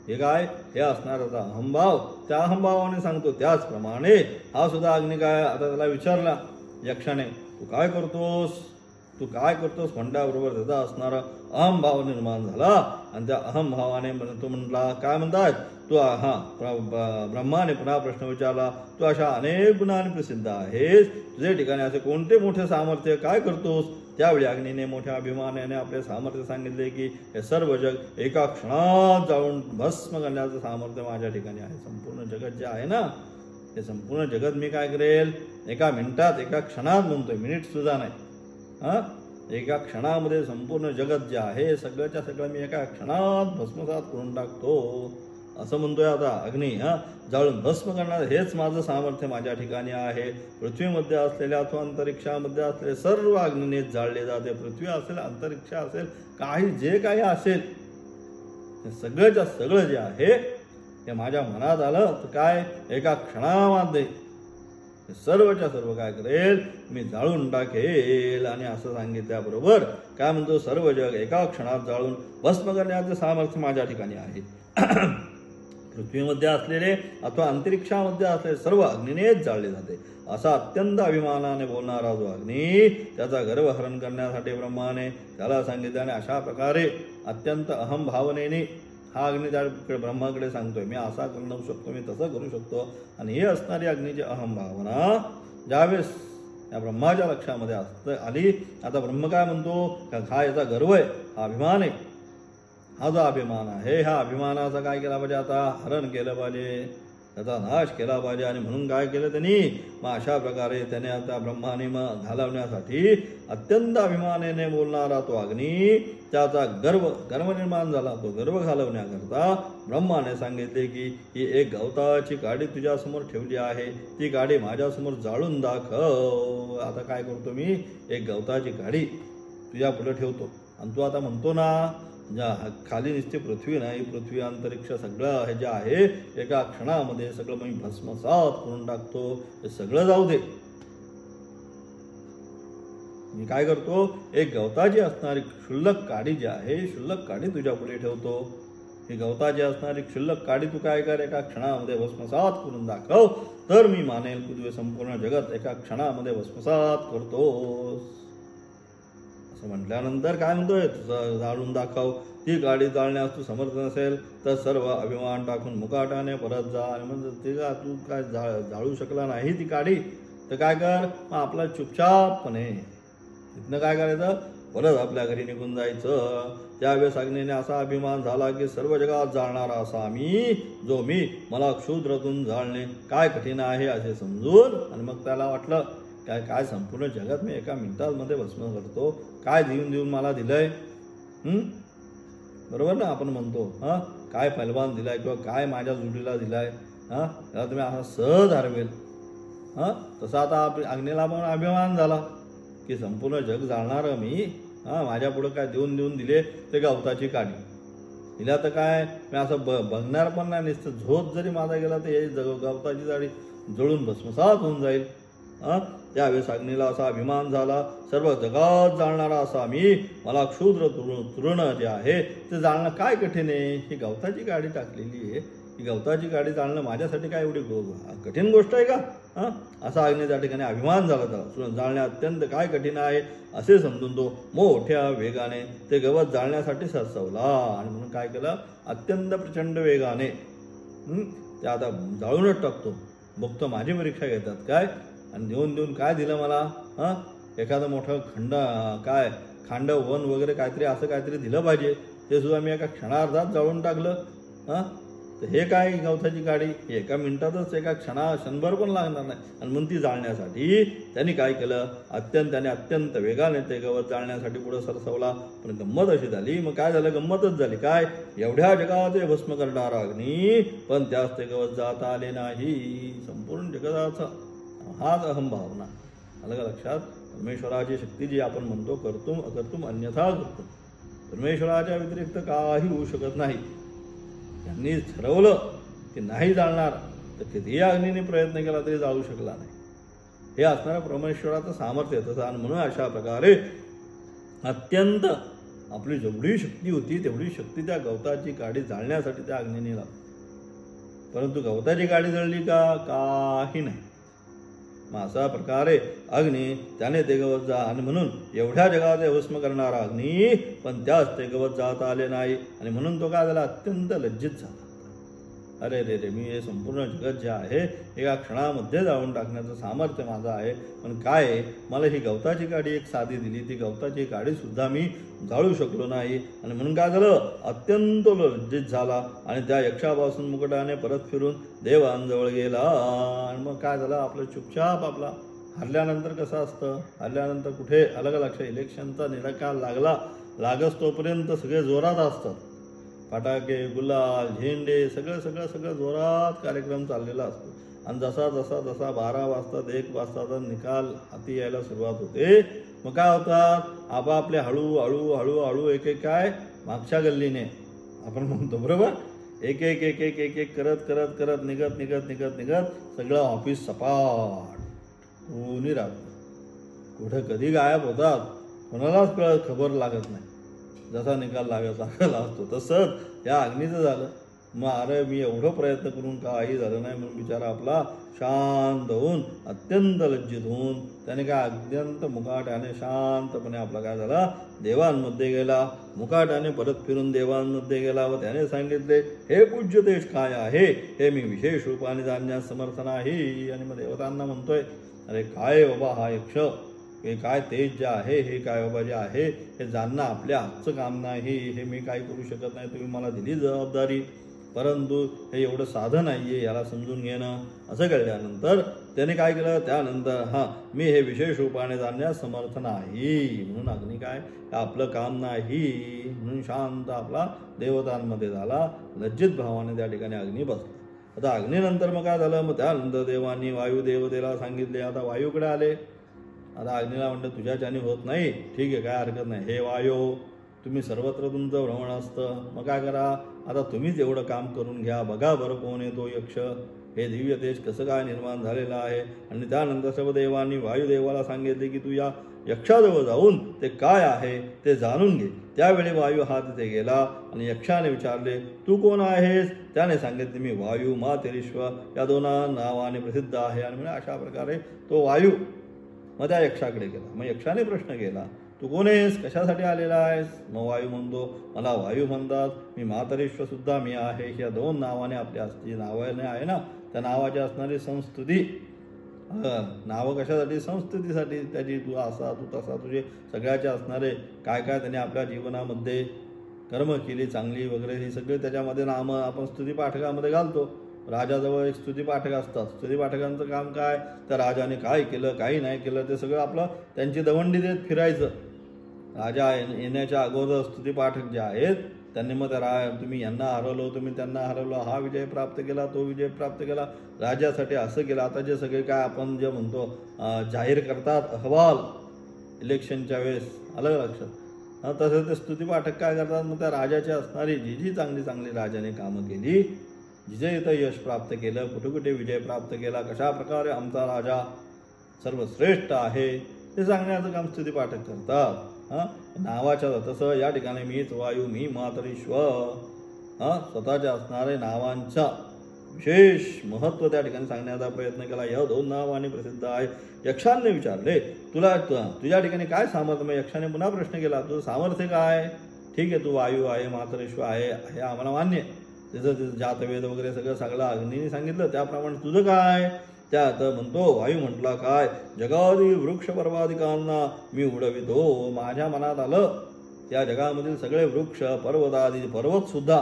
हे काय हे असणाराचा अहंभाव, त्या अहंभावाने सांगतो. त्याचप्रमाणे हा सुद्धा अग्नी काय आता त्याला विचारला यक्षाने, तू काय करतोस म्हणल्याबरोबर त्याचा असणारा अहंभाव निर्माण झाला. आणि त्या अहंभावाने तो म्हणला, काय म्हणतात तू ब्रह्माने पुन्हा प्रश्न विचारला, तू अशा अनेक गुणांनी प्रसिद्ध आहेस, तुझ्या ठिकाणी असे कोणते मोठे सामर्थ्य, काय करतोस? त्यावेळी अग्नीने मोठ्या अभिमानाने आपले सामर्थ्य सांगितले की हे सर्व जग एका क्षणात जाऊन भस्म करण्याचं सामर्थ्य माझ्या ठिकाणी आहे. संपूर्ण जगत जे आहे ना, हे संपूर्ण जगत मी काय करेल, एका मिनिटात, एका क्षणात, म्हणतोय मिनिट सुद्धा नाही, एका क्षणामध्ये संपूर्ण जगत जे आहे सगळ्याच्या सगळं मी एका क्षणात भस्मसात करून टाकतो, असं म्हणतोय आता अग्नी. जाळून भस्म करणार हेच माझं सामर्थ्य माझ्या ठिकाणी आहे. पृथ्वीमध्ये असलेल्या अथवा अंतरिक्षामध्ये असलेले सर्व अग्नीनेच जाळले जाते. पृथ्वी असेल, अंतरिक्ष असेल, काही जे काही असेल हे सगळंच्या सगळं जे आहे ते माझ्या मनात आलं तर काय एका क्षणामध्ये सर्वच्या सर्व काय करेल, मी जाळून टाकेल. आणि असं सांगितल्याबरोबर काय म्हणतो, सर्व जग एका क्षणात जाळून भस्म करण्याचे सामर्थ्य माझ्या ठिकाणी आहे. पृथ्वीमध्ये असलेले अथवा अंतरिक्षामध्ये असलेले सर्व अग्नीनेच जाळले जाते. असा अत्यंत अभिमानाने बोलणारा जो अग्नी, त्याचा गर्व हरण करण्यासाठी ब्रह्माने त्याला सांगितले. आणि अशा प्रकारे अत्यंत अहम भावनेने हा अग्नी त्या ब्रह्माकडे सांगतोय, मी असा करू शकतो, मी तसं करू शकतो. आणि ही असणारी अग्नीची अहम भावना ज्यावेळेस या ब्रह्माच्या लक्षामध्ये आली, आता ब्रह्म काय म्हणतो, हा याचा गर्व आहे, हा अभिमान आहे. हा जो अभिमान आहे, ह्या अभिमानाचा काय केला पाहिजे, आता हरण केलं पाहिजे, त्याचा नाश केला पाहिजे. आणि म्हणून काय केलं त्यांनी, मग अशा प्रकारे त्याने आता ब्रह्माने मग घालवण्यासाठी अत्यंत अभिमानाने बोलणारा तो अग्नी, त्याचा गर्व निर्माण झाला. तो गर्व घालवण्याकरता ब्रह्माने सांगितले की ही एक गवताची काडी तुझ्यासमोर ठेवली आहे, ती काडी माझ्यासमोर जाळून दाखव. आता काय करतो मी, एक गवताची काडी तुझ्या पुढे ठेवतो. आणि तू आता म्हणतो ना, ज्या खाली नुसती पृथ्वी नाही, पृथ्वी अंतरिक्ष सगळं हे जे आहे एका क्षणामध्ये सगळं मी भस्मसात करून टाकतो, हे सगळं जाऊ दे. मी काय करतो, एक गवताची असणारी क्षुल्लक काडी जी आहे, क्षुल्लक काडी तुझ्या पुढे ठेवतो. ही गवताची असणारी क्षुल्लक काडी तू काय कर, एका क्षणामध्ये भस्मसात करून दाखव, तर मी मानेल की तुझे संपूर्ण जगत एका क्षणामध्ये भस्मसात करतोस. म्हटल्यानंतर काय म्हणतोय, जाळून दाखव. ती काडी जाळण्यास तू समर्थ नसेल तर सर्व अभिमान टाकून मुकाटाने परत जा. आणि म्हणजे ते का तू काय जाळू शकला नाही ती काडी, तर काय कर, मग आपला चुपचापपणे इथनं काय करायचं, परत आपल्या घरी निघून जायचं. त्यावेळेस अग्नीने असा अभिमान झाला की सर्व जगात जाळणारा असा मी मला क्षुद्रातून जाळणे काय कठीण आहे असे समजून. आणि मग त्याला वाटलं काय संपूर्ण जगात मी एका मिनिटामध्ये भस्म करतो, काय देऊन मला दिलंय. बरोबर ना, आपण म्हणतो काय पैलवान दिलाय किंवा काय माझ्या जोडीला दिलाय, त्याला तुम्ही असा सहज हरवेल. तसा आता अग्नीला पण अभिमान झाला की संपूर्ण जग जाळणारं मी, माझ्या पुढं काय देऊन दिले ते गवताची काडी दिल्या, तर काय मी असं बघणार पण नाही, नुसतं झोत जरी माझा गेला तर हे गवताची जाळी जळून भस्मसात होऊन जाईल. त्यावेळेस अग्नीला असा अभिमान झाला, सर्व जगात जाळणारा असा मला क्षुद्र तृण जे आहे ते जाळणं काय कठीण आहे. ही गवताची गाडी टाकलेली आहे, ही गवताची गाडी जाळणं माझ्यासाठी काय एवढी कठीण गोष्ट आहे का. असा अग्नी त्या ठिकाणी अभिमान झाला, त्याला जाळणे अत्यंत काय कठीण आहे असे समजून तो मोठ्या वेगाने ते गवत जाळण्यासाठी सरसवला. आणि म्हणून काय केलं, अत्यंत प्रचंड वेगाने ते आता जाळूनच टाकतो. बघतो माझी परीक्षा घेतात काय, आणि देऊन काय दिलं मला, एखादं मोठं खांड वन वगैरे काहीतरी असं काहीतरी दिलं पाहिजे, ते सुद्धा मी एका क्षणार्धात जाळून टाकलं. तर हे काय गवताची गाडी एका मिनिटातच, एका क्षणभर पण लागणार नाही. आणि म्हणून ती जाळण्यासाठी त्यांनी काय केलं, त्याने अत्यंत वेगाने ते गवत जाळण्यासाठी पुढे सरसवला. पण गंमत अशी झाली, मग काय झालं, गंमतच झाली काय, एवढ्या जगात ते भस्म करणारा अग्नी, पण त्यास ते गवत जाता आले नाही. संपूर्ण जगताचा हाच अहम भावना. अलग लक्षात, परमेश्वराची शक्ती जी आपण म्हणतो कर्तुम अकर्तुम अन्यथा कर्तुम, परमेश्वराच्या व्यतिरिक्त काही होऊ शकत नाही. त्यांनी ठरवलं की नाही जाळणार, तर कितीही अग्नीने प्रयत्न केला तरी जाळू शकला नाही. हे असणाऱ्या परमेश्वराचं सामर्थ्य तसं. आणि म्हणून अशा प्रकारे अत्यंत आपली जेवढी शक्ती होती तेवढी शक्ती त्या गवताची काडी जाळण्यासाठी त्या अग्नीने लावली. परंतु गवताची काडी जळली का, काही नाही. मग अशा प्रकारे अग्नी त्याने ते गवत आणि म्हणून एवढ्या जगात भस्म करणारा अग्नी, पण त्यास ते गवत जाता आले नाही. आणि म्हणून तो काय झाला, अत्यंत लज्जित झाला. अरे रे रे, मी हे संपूर्ण जगत जे आहे एका क्षणामध्ये जाळून टाकण्याचं सामर्थ्य माझं आहे, पण काय मला ही गवताची काडी एक साधी दिली, ती गवताची काडी सुद्धा मी जाळू शकलो नाही. आणि म्हणून काय झालं, अत्यंत लज्जित झाला. आणि त्या यक्षापासून मुकुटाने परत फिरून देवांजवळ गेला. आणि मग काय झालं, आपलं चुपचाप आपला हरल्यानंतर कसं असतं, हरल्यानंतर कुठे अलग लक्ष, इलेक्शनचा निकाल लागस तोपर्यंत सगळे जोरात असतात, फटाके गुलाल झेंडे सगळं जोरात कार्यक्रम चाललेला असतो. आणि जसा 12 वाजता 1 वाजताचा निकाल हाती यायला सुरुवात होते, मग काय होतात, आपापले हळू एक काय मागच्या गल्लीने आपण म्हणतो बरोबर, एक करत निघत सगळं ऑफिस सपाट कोणी राहत, कुठे कधी गायब होतात कोणालाच खबर लागत नाही. जसा निकाल लागला असतो तसंच या अग्नीचं झालं. मग अरे मी एवढं प्रयत्न करून काही झालं नाही म्हणून बिचारा आपला शांत होऊन अत्यंत लज्जित होऊन त्याने काय अत्यंत मुकाट्याने शांतपणे आपला काय झाला देवांमध्ये गेला. मुकाट्याने परत फिरून देवांमध्ये गेला व त्याने सांगितले, हे पूज्य तेज काय आहे हे मी विशेष रूपाने जाणण्यास समर्थ नाही. आणि मग देवतांना म्हणतोय, अरे काय बाबा हा यक्ष, हे काय तेज जे आहे, हे काय बाबा जे आहे हे जाणणं आपल्या हातचं काम नाही, हे मी काय करू शकत नाही, तुम्ही मला दिली जबाबदारी, परंतु हे एवढं साधं नाही आहे याला समजून घेणं. असं कळल्यानंतर त्याने काय केलं, त्यानंतर मी हे विशेष रूपाने जाणण्यास समर्थ नाही म्हणून अग्नी काय आपलं काम नाही म्हणून शांत आपला देवतांमध्ये झाला. लज्जित भावाने त्या ठिकाणी अग्नी बसला. आता अग्नीनंतर मग काय झालं, मग त्यानंतर देवांनी वायुदेवतेला सांगितले. आता वायूकडे आले. आता अग्नीला म्हणतं तुझ्याच्याने होत नाही, ठीक आहे काय हरकत नाही, हे वायू तुम्ही सर्वत्र तुमचं भ्रमण असतं, मग काय करा, आता तुम्हीच एवढं काम करून घ्या, बघा बरं कोण आहे तो यक्ष, हे दिव्य तेज कसं काय निर्माण झालेलं आहे. आणि त्यानंतर सर्व देवांनी वायुदेवाला सांगितले की तू या यक्षाजवळ जाऊन ते काय आहे ते जाणून घे. त्यावेळी वायू हा तिथे गेला आणि यक्षाने विचारले, तू कोण आहेस. त्याने सांगितले, मी वायू मातेरीश्व या दोन नावाने प्रसिद्ध आहे. आणि म्हणजे अशा प्रकारे तो वायू मग त्या यक्षाकडे गेला. मग यक्षाने प्रश्न केला, तू कोण आहेस, कशासाठी आलेला आहेस. मग वायू म्हणतो, मला वायू म्हणतात, मी मातरेश्वर सुद्धा मी आहे. या दोन नावाने आपल्या जी नावाने आहे ना त्या नावाची असणारी संस्तुती, नावं कशासाठी, संस्कृतीसाठी, त्याची तू असा तू तसा तुझे सगळ्याचे असणारे काय काय त्याने आपल्या जीवनामध्ये कर्म केली चांगली वगैरे हे सगळे त्याच्यामध्ये नाम आपण स्तुतिपाठकामध्ये घालतो. राजाजवळ एक स्तुतिपाठक असतात. स्तुतिपाठकांचं काम काय, त्या राजाने काय केलं काही नाही केलं ते सगळं आपलं त्यांची दवंडी देत फिरायचं. राजा येण्याच्या अगोदर स्तुतिपाठक जे आहेत त्यांनी मग त्या तुम्ही यांना हरवलं, तुम्ही त्यांना हरवलं, हा विजय प्राप्त केला, तो विजय प्राप्त केला, राजासाठी असं केलं. आता जे सगळे काय आपण जे म्हणतो जाहीर करतात अहवाल इलेक्शनच्या वेळेस, आलं लक्षात, तसं ते स्तुतिपाठक काय करतात, मग त्या राजाची असणारी जी जी चांगली चांगली राजाने कामं केली, जिथे इथं यश प्राप्त केलं, कुठे कुठे विजय प्राप्त केला, कशा प्रकारे आमचा राजा सर्वश्रेष्ठ आहे ते सांगण्याचं काम स्तुतिपाठक करतात. नावाच्या तसं या ठिकाणी मीच वायू मी मातरीश्वर स्वतःच्या असणारे नावांचा विशेष महत्त्व त्या ठिकाणी सांगण्याचा प्रयत्न केला. या दोन नावाने प्रसिद्ध आहे. यक्षाने विचारले, तुला तुझ्या ठिकाणी काय सामर्थ्य. मग यक्षाने पुन्हा प्रश्न केला, तुझं सामर्थ्य काय. ठीक आहे, तू वायू आहे मातरेश्वर आहे हे आम्हाला मान्य, तिचं जातवेद वगैरे सगळं अग्नीने सांगितलं, त्याप्रमाणे तुझं काय. त्यात म्हणतो वायू म्हटला, काय जगादी वृक्ष पर्वादिकांना मी उडवितो. माझ्या मनात आलं त्या जगामधील सगळे वृक्ष पर्वतादी पर्वत सुद्धा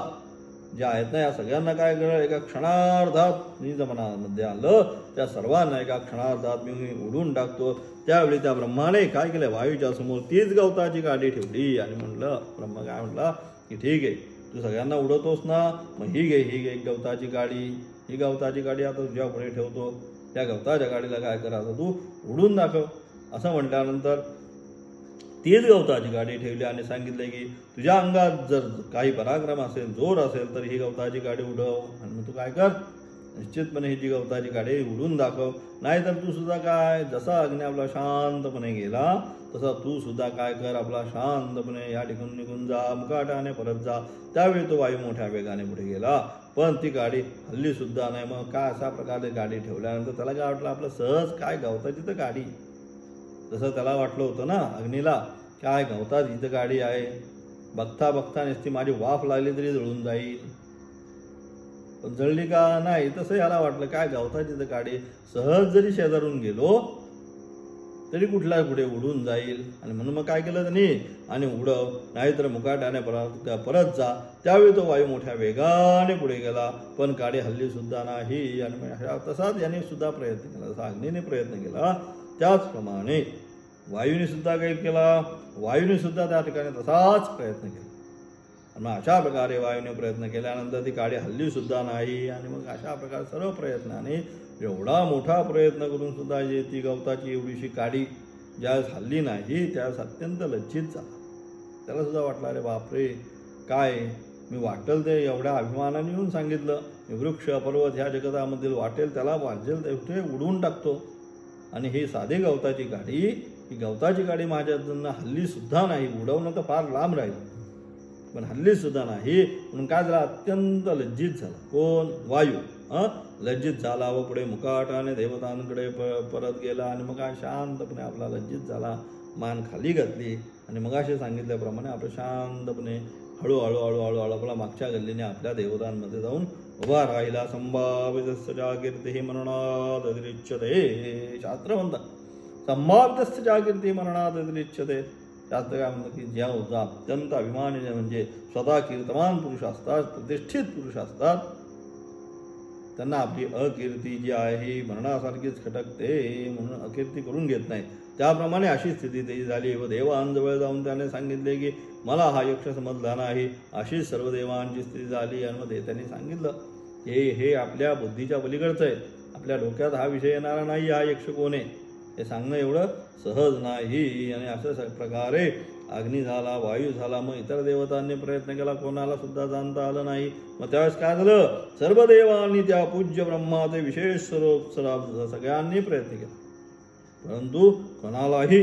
जे आहेत ना या सगळ्यांना काय करा एका क्षणार्धात मी मनामध्ये आलं, त्या सर्वांना एका क्षणार्धात मी उडून टाकतो. त्यावेळी त्या ब्रह्माने काय केलं, वायूच्या समोर तीच गवताची गाडी ठेवली आणि म्हणलं, ब्रह्मा काय म्हटला की ठीक आहे तू सगळ्यांना उडवतोस ना, मग ही घे एक गवताची गाडी, ही गवताची गाडी आता तुझ्या पुढे ठेवतो, त्या गवताच्या गाडीला काय करायचं तू उडून दाखव. असं म्हटल्यानंतर तीच गवताची गाडी ठेवली आणि सांगितले की तुझ्या अंगात जर काही पराक्रम असेल, जोर असेल तर ही गवताची गाडी उडव. आणि मग तू काय कर, निश्चितपणे ही जी गवताची गाडी उडून दाखव. नाहीतर तू सुद्धा काय, जसा अग्नी आपला शांतपणे गेला तसा तू सुद्धा काय कर, आपला शांतपणे या ठिकाणी निघून जा, मुकाटाने परत जा. त्यावेळी तो वायू मोठ्या वेगाने पुढे गेला, पण ती गाडी हल्ली सुद्धा नाही. मग काय अशा प्रकारे गाडी ठेवल्यानंतर त्याला काय वाटलं, आपलं सहज काय गवताची तर गाडी, तसं त्याला वाटलं होतं ना अग्नीला, काय गवताची तर गाडी आहे, बघता बघता नुसती माझी वाफ लागली तरी जळून जाईल, पण जळली का नाही. तसं याला वाटलं काय गवताची तर गाडी, सहज जरी शेजारून गेलो तरी कुठला कुठे उडून जाईल. आणि म्हणून मग काय केलं त्यांनी, आणि उडव, नाहीतर मुकाट्याने परत जा. त्यावेळी तो वायू मोठ्या वेगाने पुढे गेला, पण गाडी हल्ली सुद्धा नाही. आणि तसाच याने सुद्धा प्रयत्न केला, जसा अग्नीने प्रयत्न केला त्याचप्रमाणे वायूने सुद्धा काही केला, वायूने सुद्धा त्या ठिकाणी तसाच प्रयत्न केला. आणि मग अशा प्रकारे वायूने प्रयत्न केल्यानंतर ती गाडी हल्ली सुद्धा नाही. आणि मग अशा प्रकारे सर्व प्रयत्नाने एवढा मोठा प्रयत्न करून सुद्धा जे ती गवताची एवढीशी गाडी ज्यावेळेस हल्ली नाही त्यावेळेस अत्यंत लज्जित झाला. त्याला सुद्धा वाटलं, अरे बापरे काय मी वाटेल ते एवढ्या अभिमानाने येऊन सांगितलं, मी वृक्ष पर्वत ह्या जगतामधील वाटेल त्याला वाजेल ते उडवून टाकतो, आणि ही साधी गवताची गाडी, ही गवताची गाडी माझ्यातून हल्ली सुद्धा नाही. उडवणं तर फार लांब राहील, पण हल्ली सुद्धा नाही. म्हणून काय झालं, अत्यंत लज्जित झाला. कोण, वायू. लज्जित झाला व पुढे मुकाटाने देवतांकडे परत गेला आणि मग शांतपणे आपला लज्जित झाला, मान खाली घातली आणि मगाशी सांगितल्याप्रमाणे आपण शांतपणे हळूहळू हळूहळू आपला मागच्या गल्लीने आपल्या देवतांमध्ये जाऊन उभा राहिला. संभाव्यस्य कीर्ती मरणात अतिरिच्यते. शास्त्र म्हणतात संभाव्यस्य कीर्ती मरणात अतिरिच्यते. शास्त्र काय म्हणतं की ज्या अत्यंत अभिमानी म्हणजे स्वतः कीर्तमान पुरुष असतात, प्रतिष्ठित पुरुष असतात, त्यांना आपली अकीर्ती जी आहे मरणासारखीच खटकते, म्हणून अकीर्ती करून घेत नाही. त्याप्रमाणे अशी स्थिती त्याची झाली व देवांजवळ जाऊन त्याने सांगितले की मला हा यक्ष समजला नाही. अशी सर्व देवांची स्थिती झाली आणि मग त्यांनी सांगितलं हे आपल्या बुद्धीच्या पलीकडचं आहे, आपल्या डोक्यात हा विषय येणारा नाही, हा यक्ष कोण आहे हे सांगणं एवढं सहज नाही. आणि अशा प्रकारे अग्नी झाला, वायू झाला, मग इतर देवतांनी प्रयत्न केला, कोणाला सुद्धा जाणता आलं नाही. मग त्यावेळेस काय झालं, सर्व देवांनी त्या पूज्य ब्रह्माचे विशेष स्वरूप सगळ्यांनी प्रयत्न केला, परंतु कोणालाही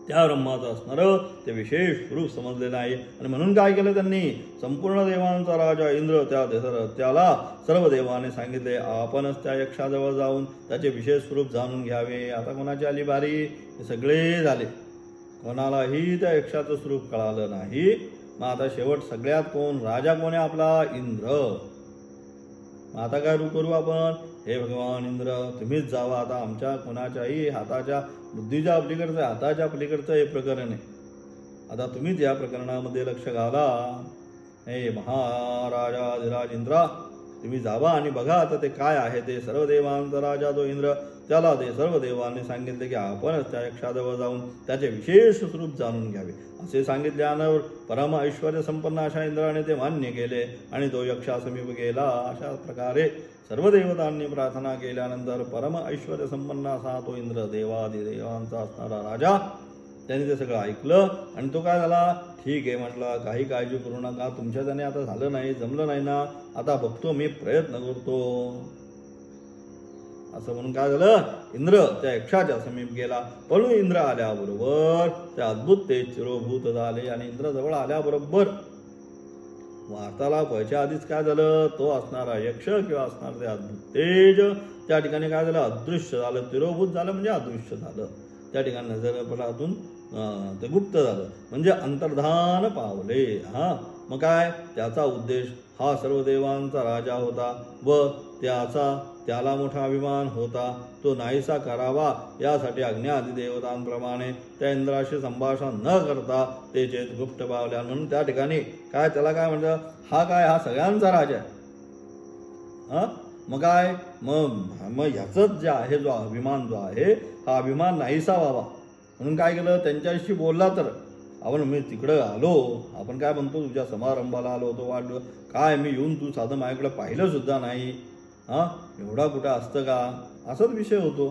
त्या ब्रह्माचं असणारं ते विशेष स्वरूप समजले नाही. आणि म्हणून काय केलं त्यांनी, संपूर्ण देवांचा राजा इंद्र त्याला सर्व देवाने सांगितले आपणच त्या यक्षाजवळ जाऊन त्याचे विशेष स्वरूप जाणून घ्यावे. आता कोणाची आली बारी, हे सगळे झाले, कोणालाही त्या यक्षाचं स्वरूप कळालं नाही. मग आता शेवट सगळ्यात कोण राजा कोण आहे, आपला इंद्र. मग आता काय करू आपण, हे भगवान इंद्र तुम्हीच जावा, आता आमच्या कोणाच्याही हाताच्या बुद्धीच्या पलीकडचं हाताच्या पलीकडचं हे प्रकरण आहे, आता तुम्हीच या प्रकरणामध्ये लक्ष घाला. हे महाराजाधिराज इंद्रा तुम्ही जावा आणि बघा आता ते काय आहे ते. सर्व देवांचा राजा तो इंद्र, त्याला ते सर्व देवांनी सांगितले की आपणच त्या यक्षाजवळ जाऊन त्याचे विशेष स्वरूप जाणून घ्यावे. असे सांगितल्यावर परम ऐश्वर्य संपन्न अशा इंद्राने ते मान्य केले आणि तो यक्षासमीप गेला. अशा प्रकारे सर्व देवतांनी प्रार्थना केल्यानंतर परम ऐश्वर्य संपन्न असा तो इंद्र देवादिदेवांचा असणारा राजा त्याने ते सगळं ऐकलं आणि तो काय झाला, ठीक आहे म्हटलं, काही काळजी करू नका, तुमच्या त्याने आता झालं नाही, जमलं नाही ना, आता बघतो मी, प्रयत्न करतो. असं म्हणून काय झालं, इंद्र त्या यक्षाच्या समीप गेला. पण इंद्र आल्याबरोबर ते अद्भुत तेज चिरोभूत झाले आणि इंद्र जवळ आल्याबरोबर वार्तालाप व्हायच्या आधीच काय झालं, तो असणारा यक्ष किंवा असणार ते अद्भुत तेज त्या ठिकाणी काय झालं, अदृश्य झालं. तिरोभूत झालं म्हणजे अदृश्य झालं. त्या ठिकाणी नजरपटातून ते गुप्त झालं, म्हणजे अंतर्धान पावले. मग काय, त्याचा उद्देश हा सर्व देवांचा राजा होता व त्याला मोठा अभिमान होता, तो नाहीसा करावा यासाठी अज्ञाती देवतांप्रमाणे त्या इंद्राशी संभाषण न करता ते चेत गुप्त पावल्या. म्हणून त्या ठिकाणी काय त्याला काय म्हणतात, हा सगळ्यांचा राजा आहे. मग काय, मग ह्याचंच जे आहे, जो अभिमान जो आहे हा अभिमान नाहीसा व्हावा म्हणून काय केलं, त्यांच्याशी बोलला. तर आपण मी तिकडं आलो, आपण काय म्हणतो तुझ्या समारंभाला आलो होतो, वाढलो काय, मी येऊन तू साधं माझ्याकडे पाहिलं सुद्धा नाही, एवढा कुठं असतं का, असाच विषय होतो.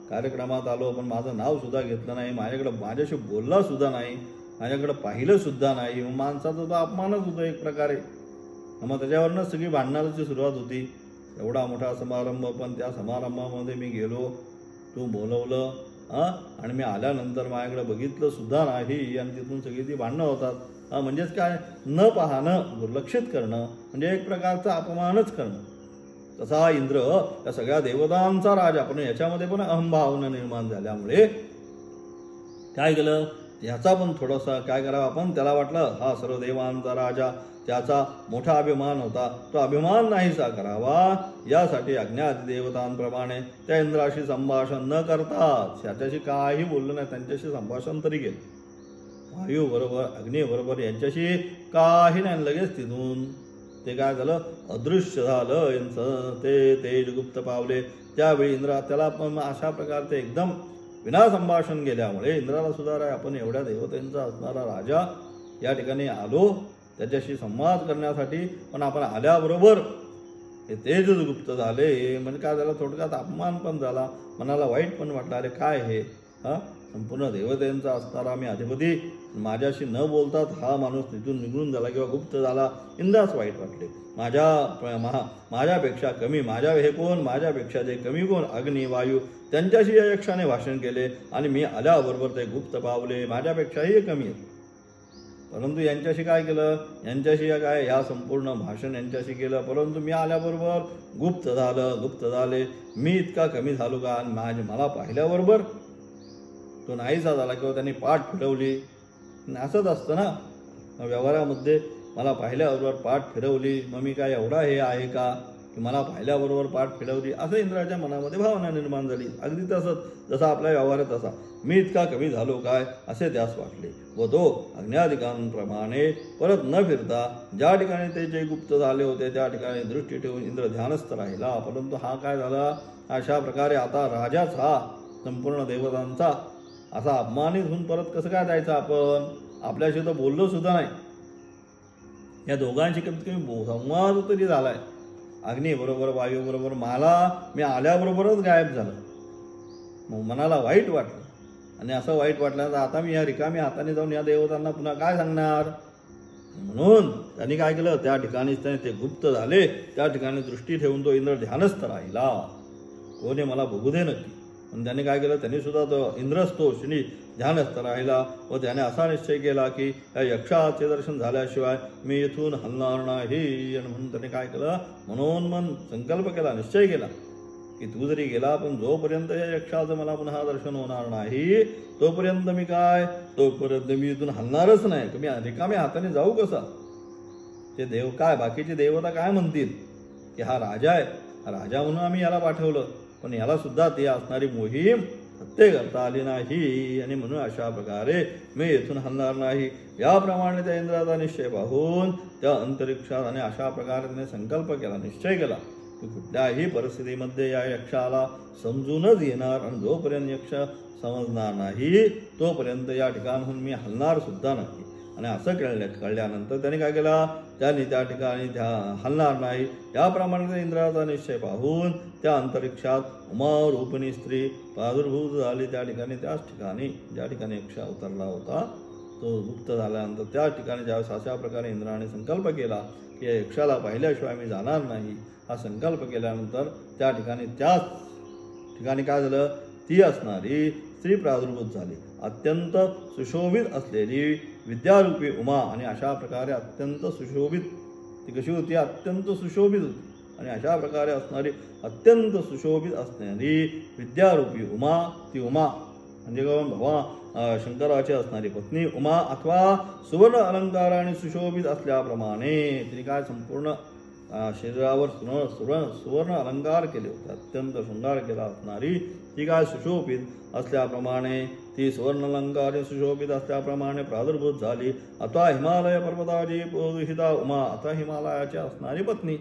कार्यक्रमात आलो पण माझं नाव सुद्धा घेतलं नाही, माझ्याशी बोलला सुद्धा नाही, माझ्याकडे पाहिलं सुद्धा नाही. माणसाचा तो अपमानच होतो एक प्रकारे. मग त्याच्यावरनं सगळी भांडणाची सुरुवात होती. एवढा मोठा समारंभ, पण त्या समारंभामध्ये मी गेलो, तू बोलवलं आणि मी आल्यानंतर माझ्याकडे बघितलं सुद्धा नाही आणि तिथून सगळी ती भांडणं होतात. म्हणजेच काय, न पाहणं, दुर्लक्षित करणं, म्हणजे एक प्रकारचा अपमानच करणं. तसा इंद्र या सगळ्या देवतांचा राजा, पण याच्यामध्ये पण अहंभावना निर्माण झाल्यामुळे काय केलं, याचा पण थोडासा काय करावं आपण, त्याला वाटलं हा सर्व देवांचा राजा, त्याचा मोठा अभिमान होता, तो अभिमान नाहीसा करावा यासाठी अज्ञात देवतांप्रमाणे त्या इंद्राशी संभाषण न करता, त्याच्याशी काही बोललं नाही, त्यांच्याशी संभाषण तरी केलं. वायू बरोबर, अग्नी बरोबर यांच्याशी काही नाही, लगेच तिथून ते काय झालं, अदृश्य झालं. ते तेज गुप्त पावले. त्यावेळी इंद्रा त्याला पण अशा प्रकारचे एकदम विना संभाषण गेल्यामुळे इंद्राला सुद्धा आपण एवढ्या देवतेंचा असणारा राजा या ठिकाणी आलो त्याच्याशी संवाद करण्यासाठी, पण आपण आल्याबरोबर हे तेजच गुप्त झाले. म्हणजे काय झालं, थोडक्यात अपमान पण झाला, मनाला वाईट पण वाटलं, अरे काय हे, संपूर्ण देवतेंचा असणारा मी अधिपती, माझ्याशी न बोलतात हा माणूस तिथून निघून झाला किंवा गुप्त झाला. इंद्रास वाईट वाटले, माझ्यापेक्षा कमी, हे कोण, माझ्यापेक्षा जे कमी कोण, अग्नी वायू, त्यांच्याशी या यक्षाने भाषण केले आणि मी आल्याबरोबर ते गुप्त पावले, माझ्यापेक्षाही कमी आहेत. परंतु यांच्याशी काय केलं, यांच्याशी काय ह्या संपूर्ण भाषण यांच्याशी केलं, परंतु मी आल्याबरोबर गुप्त झाले. मी इतका कमी झालो का, आणि मला पाहिल्याबरोबर तो नाहीसा झाला किंवा त्यांनी पाठ फिरवली. असंच असतं ना व्यवहारामध्ये, मला पाहिल्याबरोबर पाठ फिरवली, मग मी काय एवढा हे आहे का की मला पाहिल्याबरोबर पाठ फिरवली, असं इंद्राच्या मनामध्ये भावना निर्माण झाली. अगदी तसंच जसा आपल्या व्यवहारात तसा मी इतका कमी झालो काय असे त्यास वाटले. व तो अज्ञाधिकांप्रमाणे परत न फिरता ज्या ठिकाणी ते जे गुप्त झाले होते त्या ठिकाणी दृष्टी ठेवून इंद्र ध्यानस्थ राहिला. परंतु हा काय झाला, अशा प्रकारे आता राजाच हा संपूर्ण देवतांचा असा अपमानित होऊन परत कसं काय जायचं, आपण आपल्याशी तर बोललो सुद्धा नाही. या दोघांशी कमीत कमी संवाद तरी झालाय. अग्नी बरोबर वायू बरोबर मी आल्याबरोबरच गायब झालं. मग मनाला वाईट वाटलं, आणि असं वाईट वाटलं तर आता मी या रिकामी हाताने जाऊन या देवतांना पुन्हा काय सांगणार. म्हणून त्यांनी काय केलं, त्या ठिकाणीच त्याने ते गुप्त झाले, त्या ठिकाणी दृष्टी ठेवून तो इंद्र ध्यानस्थ राहिला. कोणी मला बघू दे नक्की. पण त्याने काय केलं, त्यांनी सुद्धा तो इंद्रच तो शनी ध्यानस्थ राहिला. व त्याने असा निश्चय केला की या यक्षाचे दर्शन झाल्याशिवाय मी इथून हलणार नाही. आणि म्हणून त्याने काय केलं, मनोन्मन संकल्प केला, निश्चय केला की तू जरी गेला पण जोपर्यंत या यक्षाचं मला पुन्हा दर्शन होणार नाही तोपर्यंत मी इथून हलणारच नाही. तुम्ही रिकाम्या हाताने जाऊ कसा. ते देव काय, बाकीचे देवता काय म्हणतील की हा राजा आहे, हा राजा म्हणून आम्ही याला पाठवलं, पण याला सुद्धा ती असणारी मोहीम सत्य करता आली नाही. आणि म्हणून अशा प्रकारे मी इथून हलणार नाही. याप्रमाणे त्या इंद्राचा निश्चय पाहून त्या अंतरिक्षात आणि अशा प्रकारे त्याने संकल्प केला, निश्चय केला की कुठल्याही परिस्थितीमध्ये या यक्षाला समजूनच येणार, आणि जोपर्यंत यक्ष समजणार नाही तोपर्यंत या ठिकाणहून मी हलणार सुद्धा नाही. आणि असं कळल्यानंतर त्याने काय केला, त्याने त्या ठिकाणी हलणार नाही. याप्रमाणे इंद्राचा निश्चय पाहून त्या अंतरिक्षात उमा रूपिणी स्त्री प्रादुर्भूत झाली. त्या ठिकाणी त्याच ठिकाणी ज्या ठिकाणी यक्ष उतरला होता तो गुप्त झाल्यानंतर त्या ठिकाणी ज्यावेळेस अशा प्रकारे इंद्राने संकल्प केला की या यक्षाला पाहिल्याशिवाय मी जाणार नाही, हा संकल्प केल्यानंतर त्या ठिकाणी त्याच ठिकाणी काय झालं, ती असणारी स्त्री प्रादुर्भूत झाली. अत्यंत सुशोभित असलेली विद्यारूपी उमा. आणि अशा प्रकारे अत्यंत सुशोभित ती कशी होती, अत्यंत सुशोभित होती. आणि अशा प्रकारे असणारी अत्यंत सुशोभित असणारी विद्यारूपी उमा, ती उमा म्हणजे भगवान शंकराची असणारी पत्नी उमा, अथवा सुवर्ण अलंकाराने सुशोभित असल्याप्रमाणे तिने काय संपूर्ण शरीरावर सुवर्ण अलंकार केले होते, अत्यंत शृंगार केला असणारी ती काय सुशोभित असल्याप्रमाणे, ती सुवर्ण अलंकारे सुशोभित असल्याप्रमाणे प्रादुर्भूत झाली. अथवा हिमालय पर्वताची पोषिता उमा, अथवा हिमालयाची असणारी पत्नी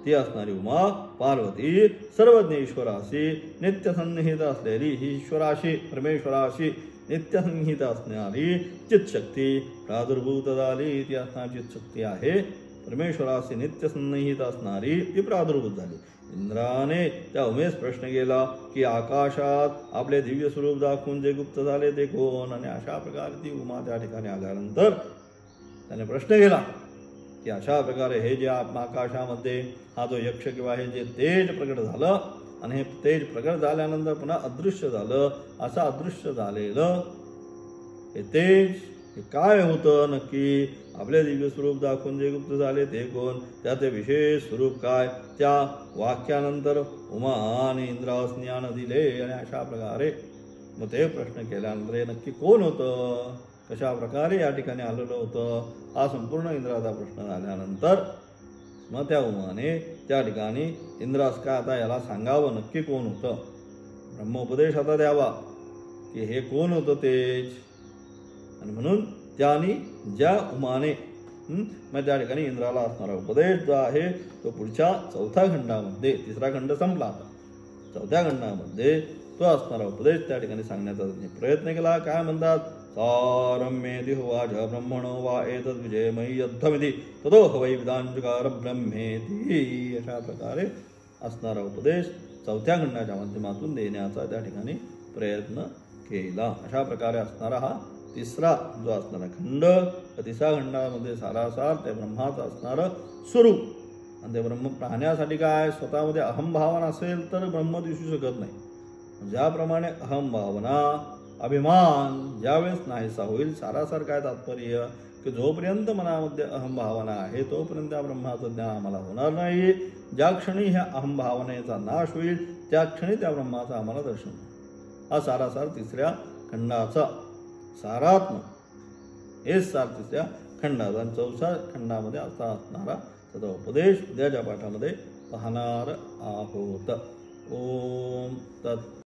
ती असणारी उमा पार्वती सर्वज्ञ ईश्वराशी नित्यसन्निहित असलेली ही ईश्वराशी परमेश्वराशी नित्यसन्निहित असणारी चित्शक्ती प्रादुर्भूत झाली. ती असणारी चित्शक्ती आहे, परमेश्वराशी नित्यसन्निहित असणारी ती प्रादुर्भूत झाली. इंद्राने त्या उमेश प्रश्न केला की आकाशात आपले दिव्य स्वरूप दाखवून जे गुप्त झाले ते कोण. आणि अशा प्रकारे ती उमा त्या ठिकाणी आल्यानंतर त्याने प्रश्न केला की अशा प्रकारे हे जे आकाशामध्ये हा जो यक्ष किंवा हे जे तेज प्रकट झालं आणि हे तेज प्रकट झाल्यानंतर पुन्हा अदृश्य झालं, असं अदृश्य झालेलं हे तेज हे काय होतं नक्की, आपले दिव्य स्वरूप दाखवून जे गुप्त झाले ते कोण, त्याचे विशेष स्वरूप काय, त्या वाक्यानंतर उमा आणि इंद्रास ज्ञान दिले. आणि अशा प्रकारे मग ते प्रश्न केल्यानंतर हे नक्की कोण होतं, कशा प्रकारे या ठिकाणी आलेलं होतं, हा संपूर्ण इंद्राचा प्रश्न झाल्यानंतर मग त्या उमाने त्या ठिकाणी इंद्रास काय आता याला सांगावं नक्की कोण होतं, ब्रह्मोपदेश आता द्यावा की हे कोण होतं तेज. आणि म्हणून त्याने ज्या उमाने मग त्या ठिकाणी इंद्राला असणारा उपदेश जो आहे तो पुढच्या चौथ्या खंडामध्ये, तिसरा खंड संपला आता, चौथ्या खंडामध्ये तो असणारा उपदेश त्या ठिकाणी सांगण्याचा प्रयत्न केला. काय म्हणतात, सारम्येति होवाच ब्रह्मणो वा एतद् विजयमयी यद्धमिति ततो हवै विधानचकार ब्रह्मेति. अशा प्रकारे असणारा उपदेश चौथ्या खंडाच्या माध्यमातून देण्याचा त्या ठिकाणी प्रयत्न केला. अशा प्रकारे असणारा हा तिसरा जो असणारा खंड, तिसऱ्या खंडामध्ये सारासार त्या ब्रह्माचं असणारं स्वरूप. आणि ते ब्रह्म पाहण्यासाठी काय, स्वतःमध्ये अहमभावना असेल तर ब्रह्म दिसू शकत नाही. ज्याप्रमाणे अहमभावना अभिमान ज्यावेळेस नाहीसा होईल. सारासार काय तात्पर्य की जोपर्यंत मनामध्ये अहमभावना आहे तोपर्यंत त्या ब्रह्माचं ज्ञान आम्हाला होणार नाही. ज्या क्षणी ह्या अहमभावनेचा नाश होईल त्या क्षणी त्या ब्रह्माचं आम्हाला दर्शन होईल. हा सारासार तिसऱ्या खंडाचा सारात्म हेच सार तिसऱ्या खंडाचा. आणि चौथ्या खंडामध्ये असा असणारा त्याचा उपदेश उद्याच्या पाठामध्ये पाहणार आहोत. ओम तत्